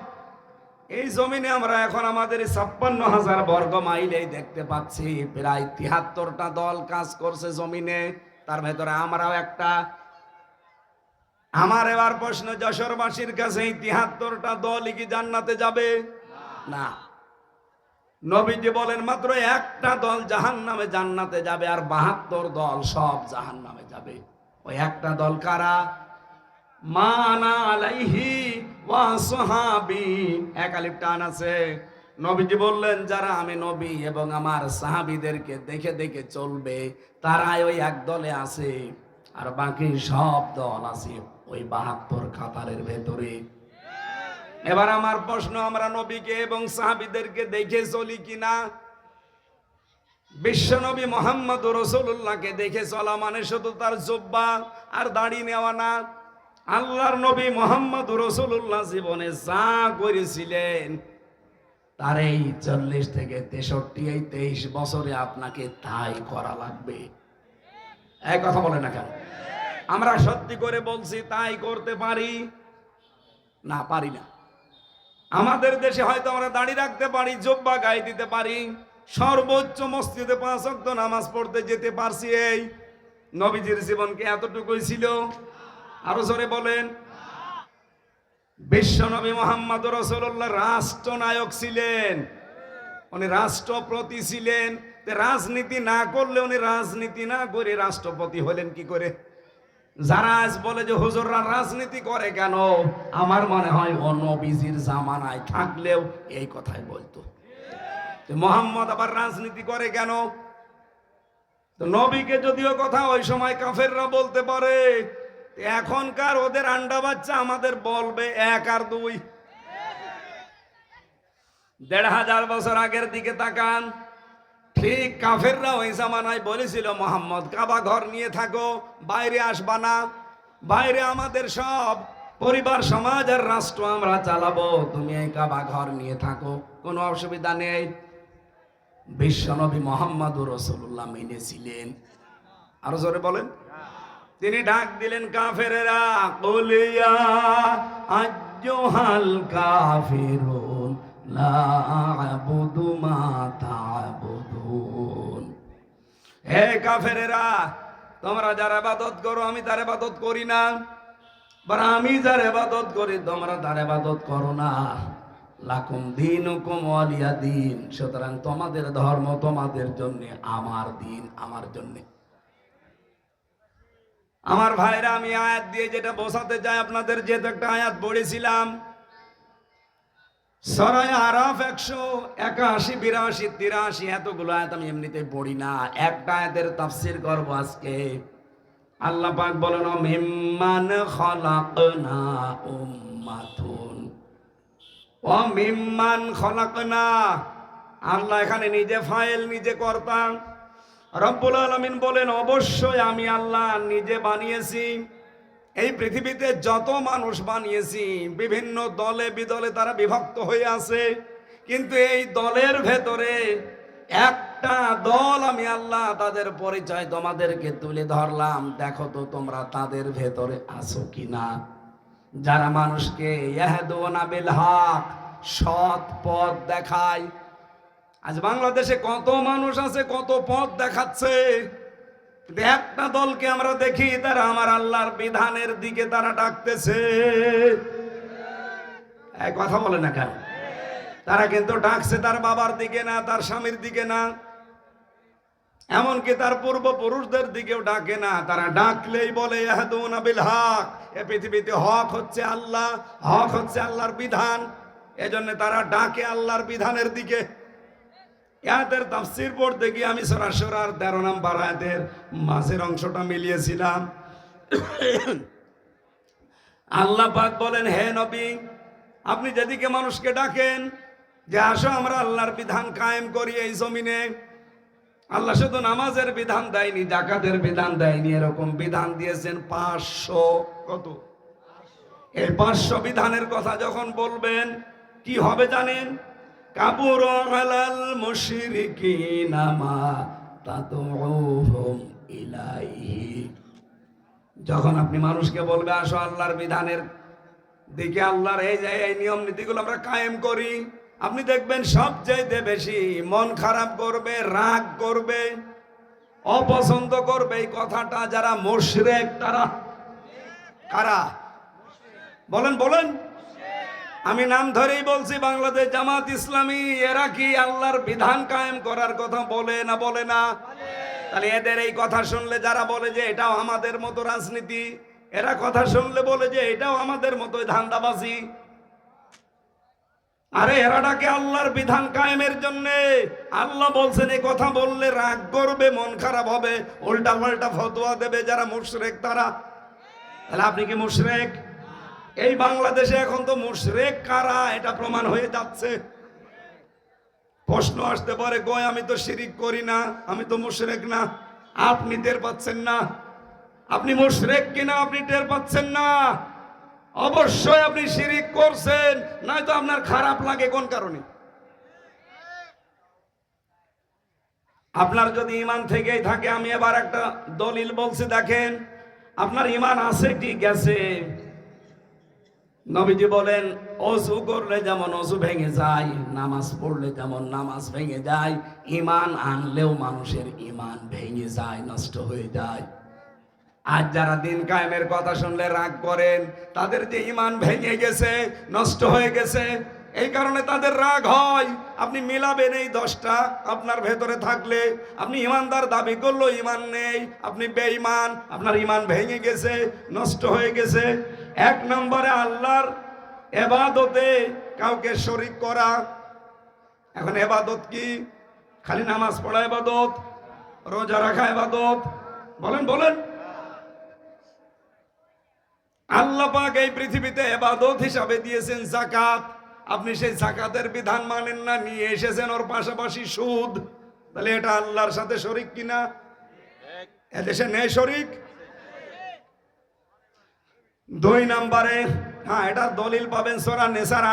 এই জমিনে আমরা এখন আমাদের 56,000 বর্গ মাইলেই দেখতে পাচ্ছি প্রায় 73টা দল কাজ করছে জমিনে, তার ভেতরে আমরাও একটা। আমার এবার প্রশ্ন যশোরবাসীর কাছে, এই 73টা দলই কি জান্নাতে যাবে? না। নবীজি বলেন মাত্র একটা দল জাহান্নামে জান্নাতে যাবে, আর 72 দল সব জাহান্নামে যাবে। ওই একটা দল কারা? মানা আলাইহি ওয়া সাহাবী, এক আলিফ টান আছে। নবীজি বললেন যারা আমি নবী এবং আমার সাহাবীদেরকে দেখে দেখে চলবে তারাই ওই এক দলে আছে, আর বাকি সব দল আছে ওই 72 কাতারের ভেতরে। এবার আমার প্রশ্ন, আমরা নবীকে এবং সাহাবীদেরকে দেখে চলি কিনা? বিশ্ব নবী মুহাম্মদ রাসূলুল্লাহকে দেখে চলা মানে শুধু তার জুব্বা আর দাড়ি নেওয়া না। আল্লাহর নবী মুহাম্মদ রাসূলুল্লাহ জীবনে যা করেছিলেন তার এই 40 থেকে 63 এই 23 বছরে আপনাকে তাই করা লাগবে। এই কথা বলে না কেন? আমরা সত্যি করে বলছি তাই করতে পারি না? পারি না। আমাদের দেশে হয়তো আমরা দাড়ি রাখতে পারি, জুব্বা গায়ে দিতে পারি, সর্বোচ্চ মসজিদে 5 ওয়াক্ত নামাজ পড়তে যেতে পারছি। এই নবীজির জীবন কি এতটুকুই ছিল? আরো জোরে বলেন। বিশ্ব নবী মুহাম্মদ রাসূলুল্লাহ রাষ্ট্রনায়ক ছিলেন, উনি রাষ্ট্রপতি ছিলেন। রাজনীতি না করলে, উনি রাজনীতি না করে রাষ্ট্রপতি হলেন কি করে? যারা আজ বলে যে হুজুররা রাজনীতি করে কেন, আমার মনে হয় ও নবীজির জামানায় থাকলেও এই কথাই বলতো। মুহাম্মদ আবার রাজনীতি করে কেন? তো নবীকে যদিও কথা ওই সময় কাফেররা বলতে পারে, এখনকার ওদের আন্ডা বাচ্চা আমাদের বলবে 1 আর 2। 1500 বছর আগের দিকে তাকান, ঠিক কাফেররা ওই জামানায় বলেছিল মুহাম্মদ কাবা ঘর নিয়ে থাকো, বাইরে আসবা না, বাইরে আমাদের সব পরিবার সমাজ আর রাষ্ট্র আমরা চালাবো, তুমি এই কাবা ঘর নিয়ে থাকো, কোনো অসুবিধা নেই। বিশ্বনবী মুহাম্মদ রাসূলুল্লাহ মেনেছিলেন। আরো জোরে বলেন। তিনি ডাক দিলেন কাফেরেরা, কুলিয়া আইয়ুহাল কাফিরুন লা আ'বুদু মা তা'বুদুন। হে কাফেরেরা, তোমরা যার ইবাদত করো আমি তার ইবাদত করি না, আর আমি যার ইবাদত করি তোমরা তার ইবাদত করো না। লাকুম দীনুকুম ওয়ালিয়া দীন, সুতরাং তোমাদের ধর্ম তোমাদের জন্য, আমার দিন আমার জন্য। আমার ভাইরা, আমি আয়াত দিয়ে যেটা বোঝাতে চাই আপনাদের, যেহেতু একটা আয়াত পড়েছিলাম সূরা আরাফ 181, 82, 83, এতগুলো আয়াত আমি এমনিতেই পড়ি না, একটা আয়াতের তাফসীর করব আজকে। আল্লাহ পাক বলেন মিম্মান খালাকনা উম্মাতুন, ও মিম্মান খালাকনা। আল্লাহ এখানে নিজে ফাইল, নিজে কর্তা। রব্বুল আলামিন বলেন অবশ্যই আমি আল্লাহ নিজে বানিয়েছি। এই পৃথিবীতে যত মানুষ বানিয়েছি বিভিন্ন দলে বিদলে তারা বিভক্ত হয়ে আছে, কিন্তু এই দলের ভেতরে একটা দল আমি আল্লাহ, তাদের পরিচয় তোমাদেরকে তুলে ধরলাম, দেখো তো তোমরা তাদের ভেতরে আছো কিনা। যারা মানুষকে ইয়াহদুনা বিল হক, সৎ পথ দেখায়। আজ বাংলাদেশে কত মানুষ আছে, কত পথ দেখাচ্ছে, কিন্তু একটা দলকে আমরা দেখি তারা আমার আল্লাহর বিধানের দিকে তারা ডাকতেছে। এই কথা বলে না কেন? তারা কিন্তু ডাকছে তার বাবার দিকে না, তার স্বামীর দিকে না, এমনকি তার পূর্বপুরুষদের দিকেও ডাকে না। তারা ডাকলেই বলে ইয়াহদুনা বিল হক, এই পৃথিবীতে হক হচ্ছে আল্লাহ, হক হচ্ছে আল্লাহর বিধান, এজন্য তারা ডাকে আল্লাহর বিধানের দিকে। আয়াতের তাফসীর পড়তে গিয়ে আমি সূরা শুরার 13 নম্বর আয়াতের মাঝের অংশটা মিলিয়েছিলাম। আল্লাহ পাক বলেন, হে নবী, আপনি যেদিকে মানুষকে ডাকেন যে আসো আমরা আল্লাহর বিধান কায়েম করি এই জমিনে। আল্লাহ শুধু নামাজের বিধান দেয়নি, যাকাতের বিধান দেয়নি, এরকম বিধান দিয়েছেন 500। কত? এই 500 বিধানের কথা যখন বলবেন কি হবে জানেন? কাবুর আলাল মুশরিকিনা মা তাদউহুম ইলাইহি। যখন আপনি মানুষকে বলবে আসো আল্লাহর বিধানের দিকে, আল্লাহর এই যে এই নিয়ম নীতিগুলো আমরা কায়েম করি, আপনি দেখবেন সবচাইতে বেশি মন খারাপ করবে, রাগ করবে, অপছন্দ করবে এই কথাটা যারা মুশরিক। তারা কারা? বলেন বলেন। আমি নাম ধরেই বলছি, বাংলাদেশ জামাত ইসলামী। এরা কি আল্লাহর বিধান কায়েম করার কথা বলে না বলে না? তাহলে এদের এই কথা শুনলে যারা বলে যে এটাও আমাদের মতো রাজনীতি, এরা কথা শুনলে বলে যে এটাও আমাদের মতো ধান্দাবাজি। আরে এরা ডাকে আল্লাহর বিধান কায়েমের জন্য। আল্লাহ বলছেন এই কথা বললে রাগ করবে, মন খারাপ হবে, উল্টা পাল্টা ফতোয়া দেবে যারা মুশরিক তারা। তাহলে আপনি কি মুশরিক? এই বাংলাদেশে এখন তো মুশরিক কারা এটা প্রমাণ হয়ে যাচ্ছে। প্রশ্ন আসতে পারে, কই আমি তো শিরিক করি না, আমি তো মুশরিক না। আপনি টের পাচ্ছেন না? আপনি মুশরিক কিনা আপনি টের পাচ্ছেন না? অবশ্যই আপনি শিরিক করছেন, নয়তো আপনার খারাপ লাগে কোন কারণে? আপনার যদি ঈমান থেকেই থাকে, আমি এবার একটা দলিল বলছি, দেখেন আপনার ঈমান আছে কি গেছে। নবীজি বলেন ওযু করলে যেমন ওযু ভেঙে যায়, নামাজ পড়লে যেমন নামাজ ভেঙে যায়, ঈমান আনলেও মানুষের ঈমান ভেঙে যায়, নষ্ট হয়ে যায়। আজ যারা দিন কায়েমের কথা শুনলে রাগ করেন, তাদের যে ঈমান ভেঙে গেছে, নষ্ট হয়ে গেছে, এই কারণে তাদের রাগ হয়। আপনি মিলাবেন এই 10টা আপনার ভেতরে থাকলে, আপনি ঈমানদার দাবি করলো ঈমান নেই, আপনি বেঈমান, আপনার ঈমান ভেঙে গেছে, নষ্ট হয়ে গেছে। 1 নম্বরে আল্লাহর ইবাদতে কাউকে শরীক করা। এখন ইবাদত কি? খালি নামাজ পড়া ইবাদত? রোজা রাখা ইবাদত? বলেন বলেন। আল্লাহ পাক এই পৃথিবীতে ইবাদত হিসাবে দিয়েছেন যাকাত। আপনি সেই যাকাতের বিধান মানেন না, নিয়ে এসেছেন ওর পাশাপাশি সুদ। তাহলে এটা আল্লাহর সাথে শরীক কিনা? এদেশে নেই শরীক। 2 নম্বরে, হ্যাঁ এটা দলিল পাবেন সূরা নিসার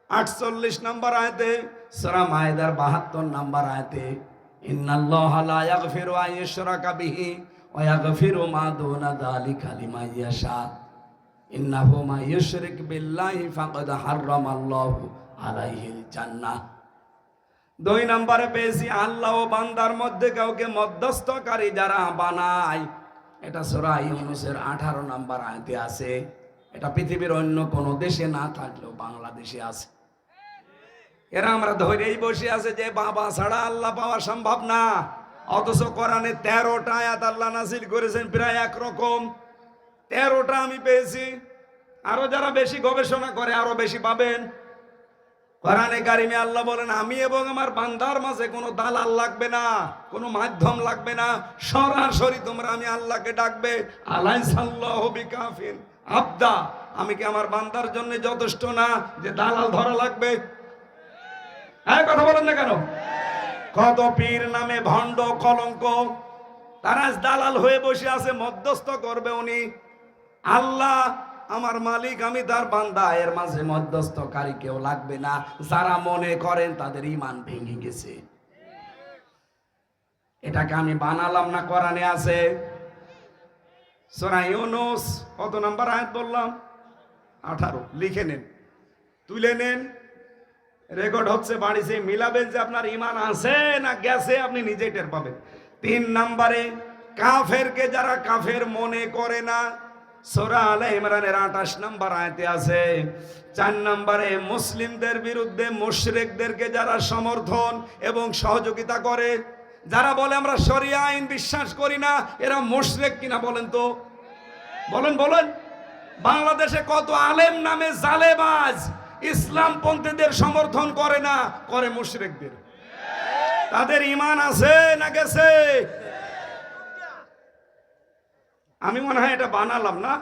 48 নম্বর আয়াতে, সূরা মায়েদার 72 নম্বর আয়াতে, ইন্নাল্লাহা লা ইয়াগফিরু আন ইউশরাকা বিহি ওয়া ইয়াগফিরু মা দুনা যালিকা লিমান ইয়াশা ইন্নাহু মা ইউশরিক বিল্লাহি ফাকাদ হারামাল্লাহু আলাইহিল জান্নাহ। 2 নম্বরে পেয়েছি আল্লাহ ও বান্দার মধ্যে কাউকে মধ্যস্থকারী যারা বানায়, এটা সূরা ইউনূসের 18 নম্বর আয়াতে আছে। এটা পৃথিবীর অন্য কোন দেশে না থাকলেও বাংলাদেশে আছে। এরা আমরা ধরেই বসে আছে যে বাবা ছাড়া আল্লাহ পাওয়া সম্ভব না, অথচ কোরআনে 13টা আয়াত আল্লাহ নাযিল করেছেন প্রায় একরকম। 13টা আমি পেয়েছি, আরো যারা বেশি গবেষণা করে আরো বেশি পাবেন। কোরআনে কারিমে আল্লাহ বলেন আমি এবং আমার বান্দার মাঝে কোনো দালাল লাগবে না, কোনো মাধ্যম লাগবে না, সরাসরি তোমরা আমি আল্লাহকে ডাকবে। আলাইসাল্লাহু বিকাফিন আবদা, আমি কি আমার বান্দার জন্য যথেষ্ট না যে দালাল ধরা লাগবে? হ্যাঁ কথা বলেন না কেন? কত পীর নামে ভণ্ড কলঙ্ক, তারা দালাল হয়ে বসে আছে, মধ্যস্থ করবে উনি। আল্লাহ আমার মালিক, আমি তার বান্দা, এর মাঝে মধ্যস্থকারী কেউ লাগবে না। যারা মনে করেন তাদের ঈমান ভেঙে গেছে। এটাকে আমি বানালাম না, কোরআনে আছে। সূরা ইউনূস কত নাম্বার আয়াত বললাম? 18। লিখে নেন, তুলে নেন, রেকর্ড হচ্ছে, বাড়িতে মিলাবেন যে আপনার ঈমান আছে না গেছে, আপনি নিজেই টের পাবেন। 3 নম্বরে কাফেরকে যারা কাফের মনে করে না, সূরা আলে ইমরানের 28 নম্বর আয়াতে আছে। 4 নম্বরে মুসলিমদের বিরুদ্ধে মুশরিকদেরকে যারা সমর্থন এবং সহযোগিতা করে, যারা বলে আমরা শরিয়া আইন বিশ্বাস করি না, এরা মুশরিক কিনা বলেন তো? বলেন বলেন। বাংলাদেশে কত আলেম নামে জালেবাজ ইসলাম পন্থীদের সমর্থন করে না, করে মুশরিকদের। তাদের ঈমান আছে না গেছে? আমি মনে হয় এটা বানালাম না।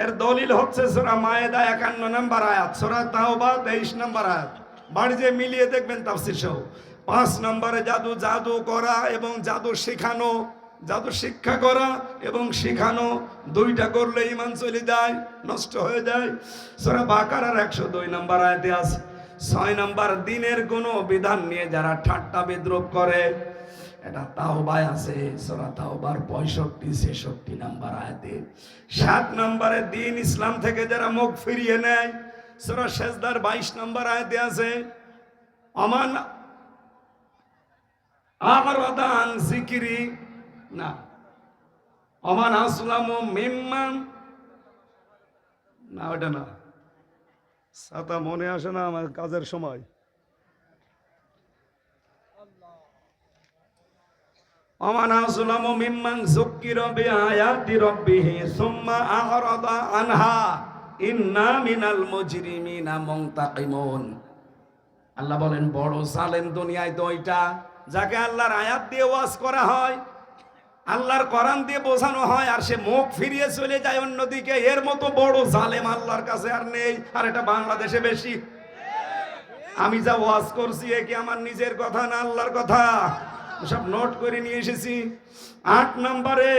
এর দলিল হচ্ছে সূরা মায়েদা 51 নম্বর আয়াত, সূরা তাওবা 23 নম্বর আয়াত। বাড়িতে মিলিয়ে দেখবেন তাফসীর সহ। 5 নম্বরে জাদু করা এবং জাদু শেখানো, জাদু শিক্ষা করা এবং শেখানো, 2টা করলে ঈমান চলে যায়, নষ্ট হয়ে যায়। সূরা বাকারার 102 নম্বর আয়াতে আছে। 6 নম্বর দিনের কোনো বিধান নিয়ে যারা ঠাট্টা বিদ্রূপ করে, এটা তাওবায় আছে, সূরা তাওবার 65-66 নাম্বার আয়াতে। 7 নম্বরে দিন ইসলাম থেকে যারা মুখ ফিরিয়ে নেয়, সূরা সেজদার 22 নম্বর আয়াতে আছে, আমান আ'রাদা আন যিকরি, না, আমান আসলামু মিম্মান, না ওটা না, ছাতা মনে আসে না আমার কাজের সময়। আমান আসলামু মিম্মান যুক্কিরা বিআয়াতি রাব্বিহি সুম্মা আ'রাদা আনহা ইন্না মিনাল মুজরিমিনা মুনতাকিমুন। আল্লাহ বলেন বড় জালেম দুনিয়ায় তো ওইটা, যাকে আল্লাহর আয়াত দিয়ে ওয়াজ করা হয়, আল্লাহর কোরআন দিয়ে বোঝানো হয়, আর সে মুখ ফিরিয়ে চলে যায় অন্যদিকে, এর মতো বড় জালেম আল্লাহর কাছে আর নেই। আর এটা বাংলাদেশে বেশি। আমি যা ওয়াজ করছি এ কি আমার নিজের কথা না আল্লাহর কথা? সব নোট করে নিয়ে এসেছি। 8 নম্বরে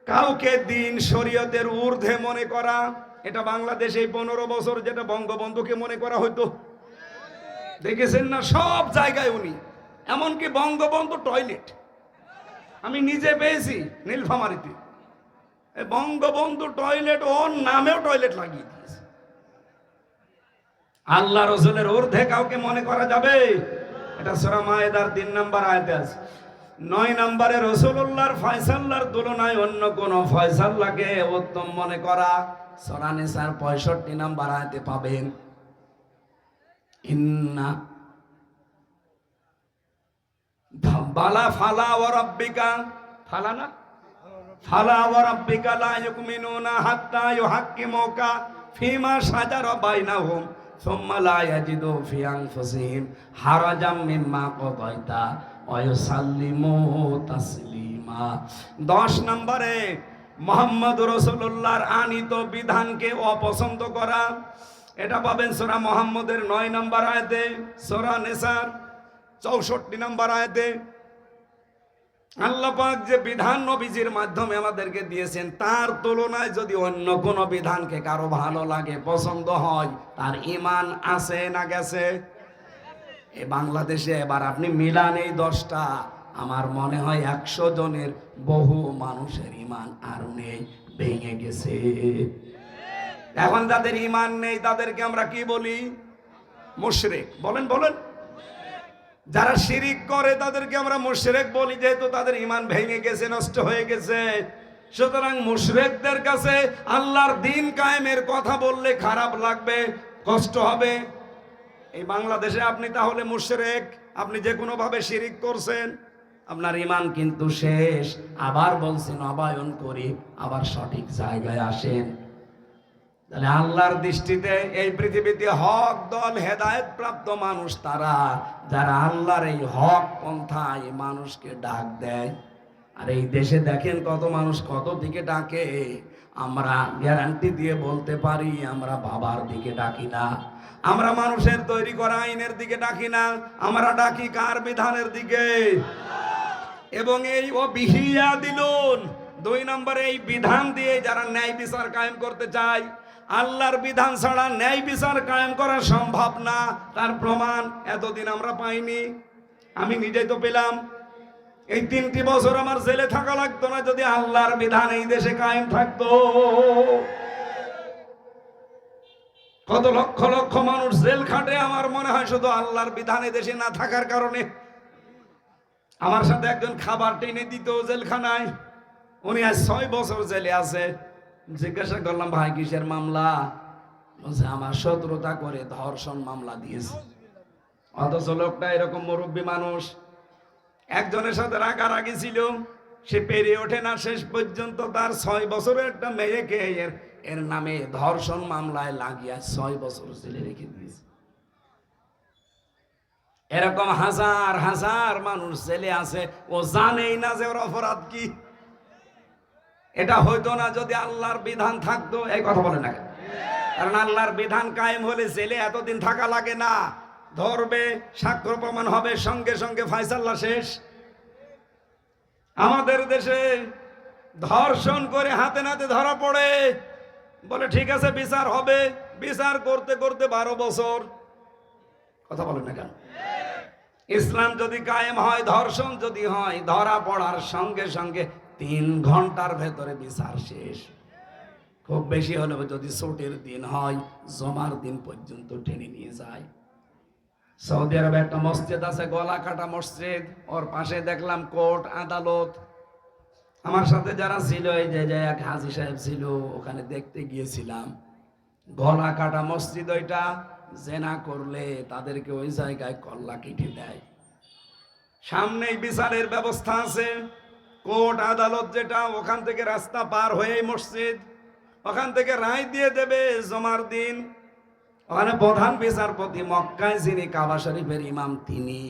কাউকে দিন শরীয়তের ঊর্ধ্বে মনে করা, এটা বাংলাদেশে 15 বছর যেটা বঙ্গবন্ধুকে মনে করা হতো, দেখেছেন না? সব জায়গায় উনি, এমনকি বঙ্গবন্ধু টয়লেট আমি নিজে পেয়েছি নীলফামারীতে, বঙ্গবন্ধু টয়লেট ওর নামেও টয়লেট লাগিয়ে দিয়েছে। আল্লাহ রাসূলের ঊর্ধ্বে কাউকে মনে করা যাবে? এটা সূরা মায়েদার 3 নম্বর আয়াতে আছে। 9 নম্বরে রাসূলুল্লাহর ফয়সালার তুলনায় অন্য কোন ফয়সালাকে উত্তম মনে করা, সূরা নিসার 65 নাম্বার আয়াতে পাবেন। ইন্না বালা ফালা ওয়া রাব্বিকা, ফালা না, ফালা ওয়া রাব্বিকা লা ইউমিনুনা হাত্তা ইউহাক্কিমুকা ফিমা শাজারা বাইনাহুম সুম্মা লা ইয়াজিদু ফি আনফুসিহিম হারাজাম মিম্মা কাদাইতা ওয়া ইউসাল্লিমু তাসলিমা। 10 নম্বরে মুহাম্মদ রাসূলুল্লাহর আনিত বিধানকে অপছন্দ করা, এটা পাবেন সূরা মুহাম্মদের 9 নম্বর আয়াতে, সূরা নিসার 64 নম্বর আয়াতে। আল্লাহ পাক যে বিধান নবীজির মাধ্যমে আমাদেরকে দিয়েছেন, তার তুলনায় যদি অন্য কোন বিধানকে কারো ভালো লাগে, পছন্দ হয়, তার ঈমান আছে না গেছে? এই বাংলাদেশে এবার আপনি মিলান এই 10টা, আমার মনে হয় 100 জনের বহু মানুষের ঈমান আর নেই, ভেঙে গেছে। এখন যাদের ঈমান নেই তাদেরকে আমরা কি বলি? মুশরিক। বলেন বলেন। যারা শিরিক করে তাদেরকে আমরা মুশরিক বলি, যেহেতু তাদের ঈমান ভেঙে গেছে, নষ্ট হয়ে গেছে। সুতরাং মুশরিকদের কাছে আল্লাহর দ্বীন কায়েমের কথা বললে খারাপ লাগবে, কষ্ট হবে। এই বাংলাদেশে আপনি তাহলে মুশরিক, আপনি যে কোনো ভাবে শিরিক করছেন, আপনার ঈমান কিন্তু শেষ। আবার বলছেন নবায়ন করি, আবার সঠিক জায়গায় আসেন। তাহলে আল্লাহর দৃষ্টিতে এই পৃথিবীতে হক দল, হেদায়েত প্রাপ্ত মানুষ তারা, যারা আল্লাহর এই হক পন্থায় মানুষকে ডাক দেয়। আর এই দেশে দেখেন কত মানুষ কত দিকে ডাকে, আমরা গ্যারান্টি দিয়ে বলতে পারি আমরা বাবার দিকে ডাকি না, আমরা মানুষের তৈরি করা আইনের দিকে ডাকি না, আমরা ডাকি কার? বিধানের দিকে। এবং এই বিহিয়া দিলুন 2 নম্বরে এই বিধান দিয়ে যারা ন্যায় বিচার কায়েম করতে চায়, আল্লাহর বিধান ছাড়া ন্যায় বিচার কায়েম করা সম্ভব না। তার প্রমাণ এতদিন আমরা পাইনি, আমি নিজেই তো পেলাম। এই 3টি বছর আমার জেলে থাকা লাগতো না যদি আল্লাহর বিধান এই দেশে কায়েম থাকতো। কত লক্ষ লক্ষ মানুষ জেল খাটে, আমার মনে হয় শুধু আল্লাহর বিধান এই দেশে না থাকার কারণে। আমার সাথে একজন খাবার টেনে দিত জেলখানায়, উনি আজ 6 বছর জেলে আছে। জিজ্ঞাসা করলাম ভাই কিসের মামলা? বলছে আমার শত্রুতা করে ধর্ষণ মামলা দিয়েছে। অথচ লোকটা এরকম মুরব্বী মানুষ, একজনের সাথে রাগারাগি ছিল, সে পেরে ওঠে না, শেষ পর্যন্ত তার 6 বছরের একটা মেয়েকে এর নামে ধর্ষণ মামলায় লাগিয়ে 6 বছর জেলে রেখে দিয়েছে। এরকম হাজার হাজার মানুষ জেলে আছে, ও জানেই না যে ওর অপরাধ কি। এটা হইতো না যদি আল্লাহর বিধান থাকতো। এই কথা বলে না, কারণ আল্লাহর বিধান কায়েম হলে জেলে এতদিন থাকা লাগে না, ধরবে, সাক্ষ্য প্রমাণ হবে, সঙ্গে সঙ্গে ফায়সালা শেষ। আমাদের দেশে ধর্ষণ করে হাতে নাতে ধরা পড়ে, বলে ঠিক আছে বিচার হবে, বিচার করতে করতে 12 বছর। কথা বলেন না কেন? ইসলাম যদি কায়েম হয়, ধর্ষণ যদি হয়, ধরা পড়ার সঙ্গে সঙ্গে 3 ঘন্টার ভেতরে বিচার শেষ। খুব বেশি হলে যদি ছুটির দিন হয়, জমার দিন পর্যন্ত টেনে নিয়ে যায়। সৌদি আরবে একটা মসজিদ আছে, গলা কাটা মসজিদ, ওর পাশে দেখলাম কোর্ট আদালত। আমার সাথে যারা ছিল, এই যে এক হাজী সাহেব ছিল, ওখানে দেখতে গিয়েছিলাম। গলা কাটা মসজিদ ওইটা, জেনা করলে তাদেরকে ওই জায়গায় কল্লা কেটে দেয়। সামনেই বিচারের ব্যবস্থা আছে, কোর্ট আদালত যেটা, ওখান থেকে রাস্তা পার হয়ে মসজিদ, ওখান থেকে রায় দিয়ে দেবে জমার দিন। ওখানে প্রধান বিচারপতি মক্কায় যিনি কাবা শরীফের ইমাম, তিনি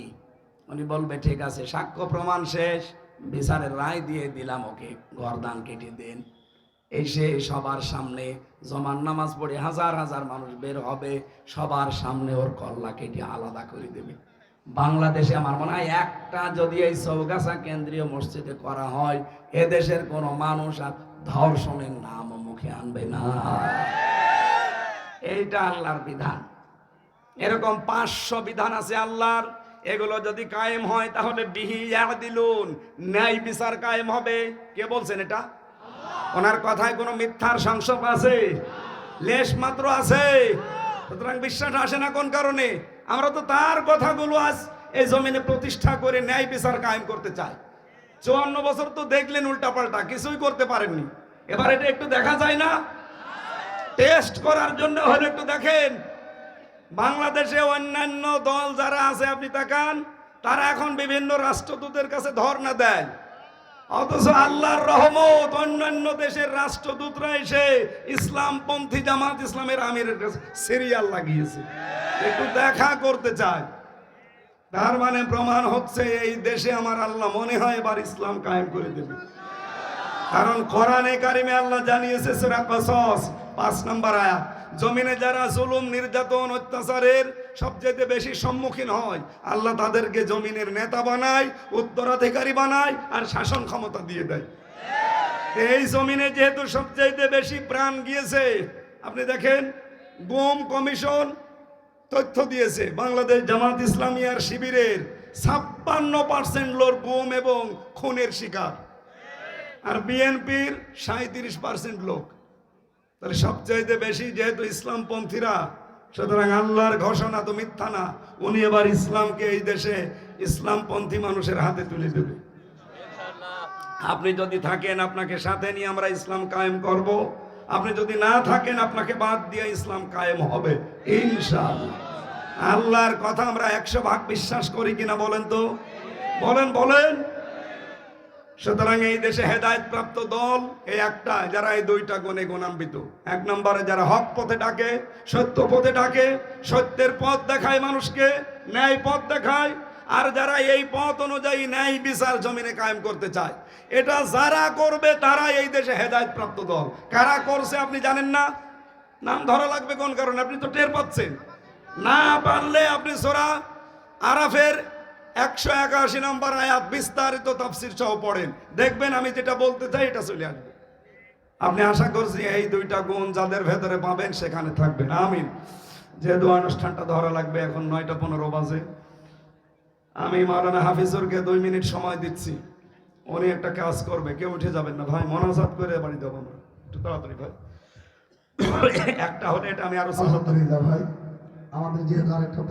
উনি বলবে ঠিক আছে, সাক্ষ্য প্রমাণ শেষ, বিচারের রায় দিয়ে দিলাম, ওকে গর্দান কেটে দেন। এসে সবার সামনে জমার নামাজ পড়ে হাজার হাজার মানুষ বের হবে, সবার সামনে ওর কল্লা কেটে আলাদা করে দেবে। বাংলাদেশে আমার মনে হয় একটা যদি এই চৌগাছা কেন্দ্রীয় মসজিদে করা হয়, এদেশের কোন মানুষ আর ধর্ষণের নাম মুখে আনবে না। এইটা আল্লাহর বিধান। এরকম 500 বিধান আছে আল্লাহর, এগুলো যদি কায়েম হয় তাহলে বিহি ইয়াদিলুন, ন্যায় বিচার কায়েম হবে। কে বলছেন এটা? ওনার কথায় কোনো মিথ্যার সংসব আছে? লেশ মাত্র আছে? সুতরাং বিশ্বাস আসে না কোন কারণে? আমরা তো তার কথাগুলো আজ এই জমিনে প্রতিষ্ঠা করে ন্যায় বিচার কায়েম করতে চাই। 54 বছর তো দেখলেন উল্টাপাল্টা, কিছুই করতে পারেননি। এবার এটা একটু দেখা যায় না? টেস্ট করার জন্য হলে একটু দেখেন। বাংলাদেশে অন্যান্য দল যারা আছে, আপনি তাকান, তারা এখন বিভিন্ন রাষ্ট্রদূতের কাছে ধর্ণা দেয়, অথচ আল্লাহর রহমত অন্যান্য দেশের রাষ্ট্রদূতরা এসে ইসলামপন্থী জামাত ইসলামের আমিরের কাছে সিরিয়াল লাগিয়েছে, একটু দেখা করতে চায়। তার মানে প্রমাণ হচ্ছে এই দেশে আমার আল্লাহ মনে হয় এবার ইসলাম কায়েম করে দেবে। কারণ কোরআনে কারিমে আল্লাহ জানিয়েছে, সূরা কসস 5 নম্বর আয়াত, জমিনে যারা জুলুম, নির্যাতন, অত্যাচারের সবচেয়ে বেশি সম্মুখীন হয়, আল্লাহ তাদেরকে জমিনের নেতা বানায়, উত্তরাধিকারী বানায়, আর শাসন ক্ষমতা দিয়ে দেয়। এই জমিনে যেহেতু সবচেয়ে বেশি প্রাণ গিয়েছে, আপনি দেখেন গুম কমিশন তথ্য দিয়েছে, বাংলাদেশ জামাত ইসলামী আর শিবিরের 56% লোক গুম এবং খুনের শিকার, আর বিএনপির 37% লোক। তাহলে সবচাইতে বেশি যেহেতু ইসলামপন্থীরা, সুতরাং আল্লাহর ঘোষণা তো মিথ্যা না, উনি এবার ইসলামকে এই দেশে ইসলামপন্থী মানুষের হাতে তুলে দেবে। আপনি যদি থাকেন, আপনাকে সাথে নিয়ে আমরা ইসলাম কায়েম করব। আপনি যদি না থাকেন, আপনাকে বাদ দিয়ে ইসলাম কায়েম হবে ইনশাআল্লাহ। আল্লাহর কথা আমরা 100% বিশ্বাস করি কিনা বলেন তো? বলেন। সুতরাং এই দেশে হেদায়েত প্রাপ্ত দল এই একটা, যারা এই 2টা গুণে গুণান্বিত। 1 নম্বরে যারা হক পথে ডাকে, সত্য পথে ডাকে, সত্যের পথ দেখায় মানুষকে, ন্যায় পথ দেখায়, আর যারা এই পথ অনুযায়ী ন্যায় বিচার জমিনে কায়েম করতে চায়। এটা যারা করবে তারা এই দেশে হেদায়েত প্রাপ্ত দল। কারা করছে আপনি জানেন না? নাম ধরা লাগবে কোন কারণে? আপনি তো টের পাচ্ছেন না। পারলে আপনি সূরা আরাফের 181 নম্বর আয়াত বিস্তারিত তাফসীর সহ পড়েন, দেখবেন আমি যেটা বলতে চাই এটা চলে আসবে। আপনি আশা করছি এই 2টা গুণ যাদের ভেতরে পাবেন সেখানে থাকবেন। আমিন। যেহেতু অনুষ্ঠানটা ধরা লাগবে, এখন 9:15 বাজে, আমি মাওলানা হাফিজুরকে 2 মিনিট সময় দিচ্ছি, উনি একটা কাজ করবে। কেউ উঠে যাবেন না ভাই, মোনাজাত করে বাড়ি যাবো আমরা, একটু তাড়াতাড়ি ভাই। একটা হলে এটা আমি আরো ভাই আমাদের যেহেতু আরেকটা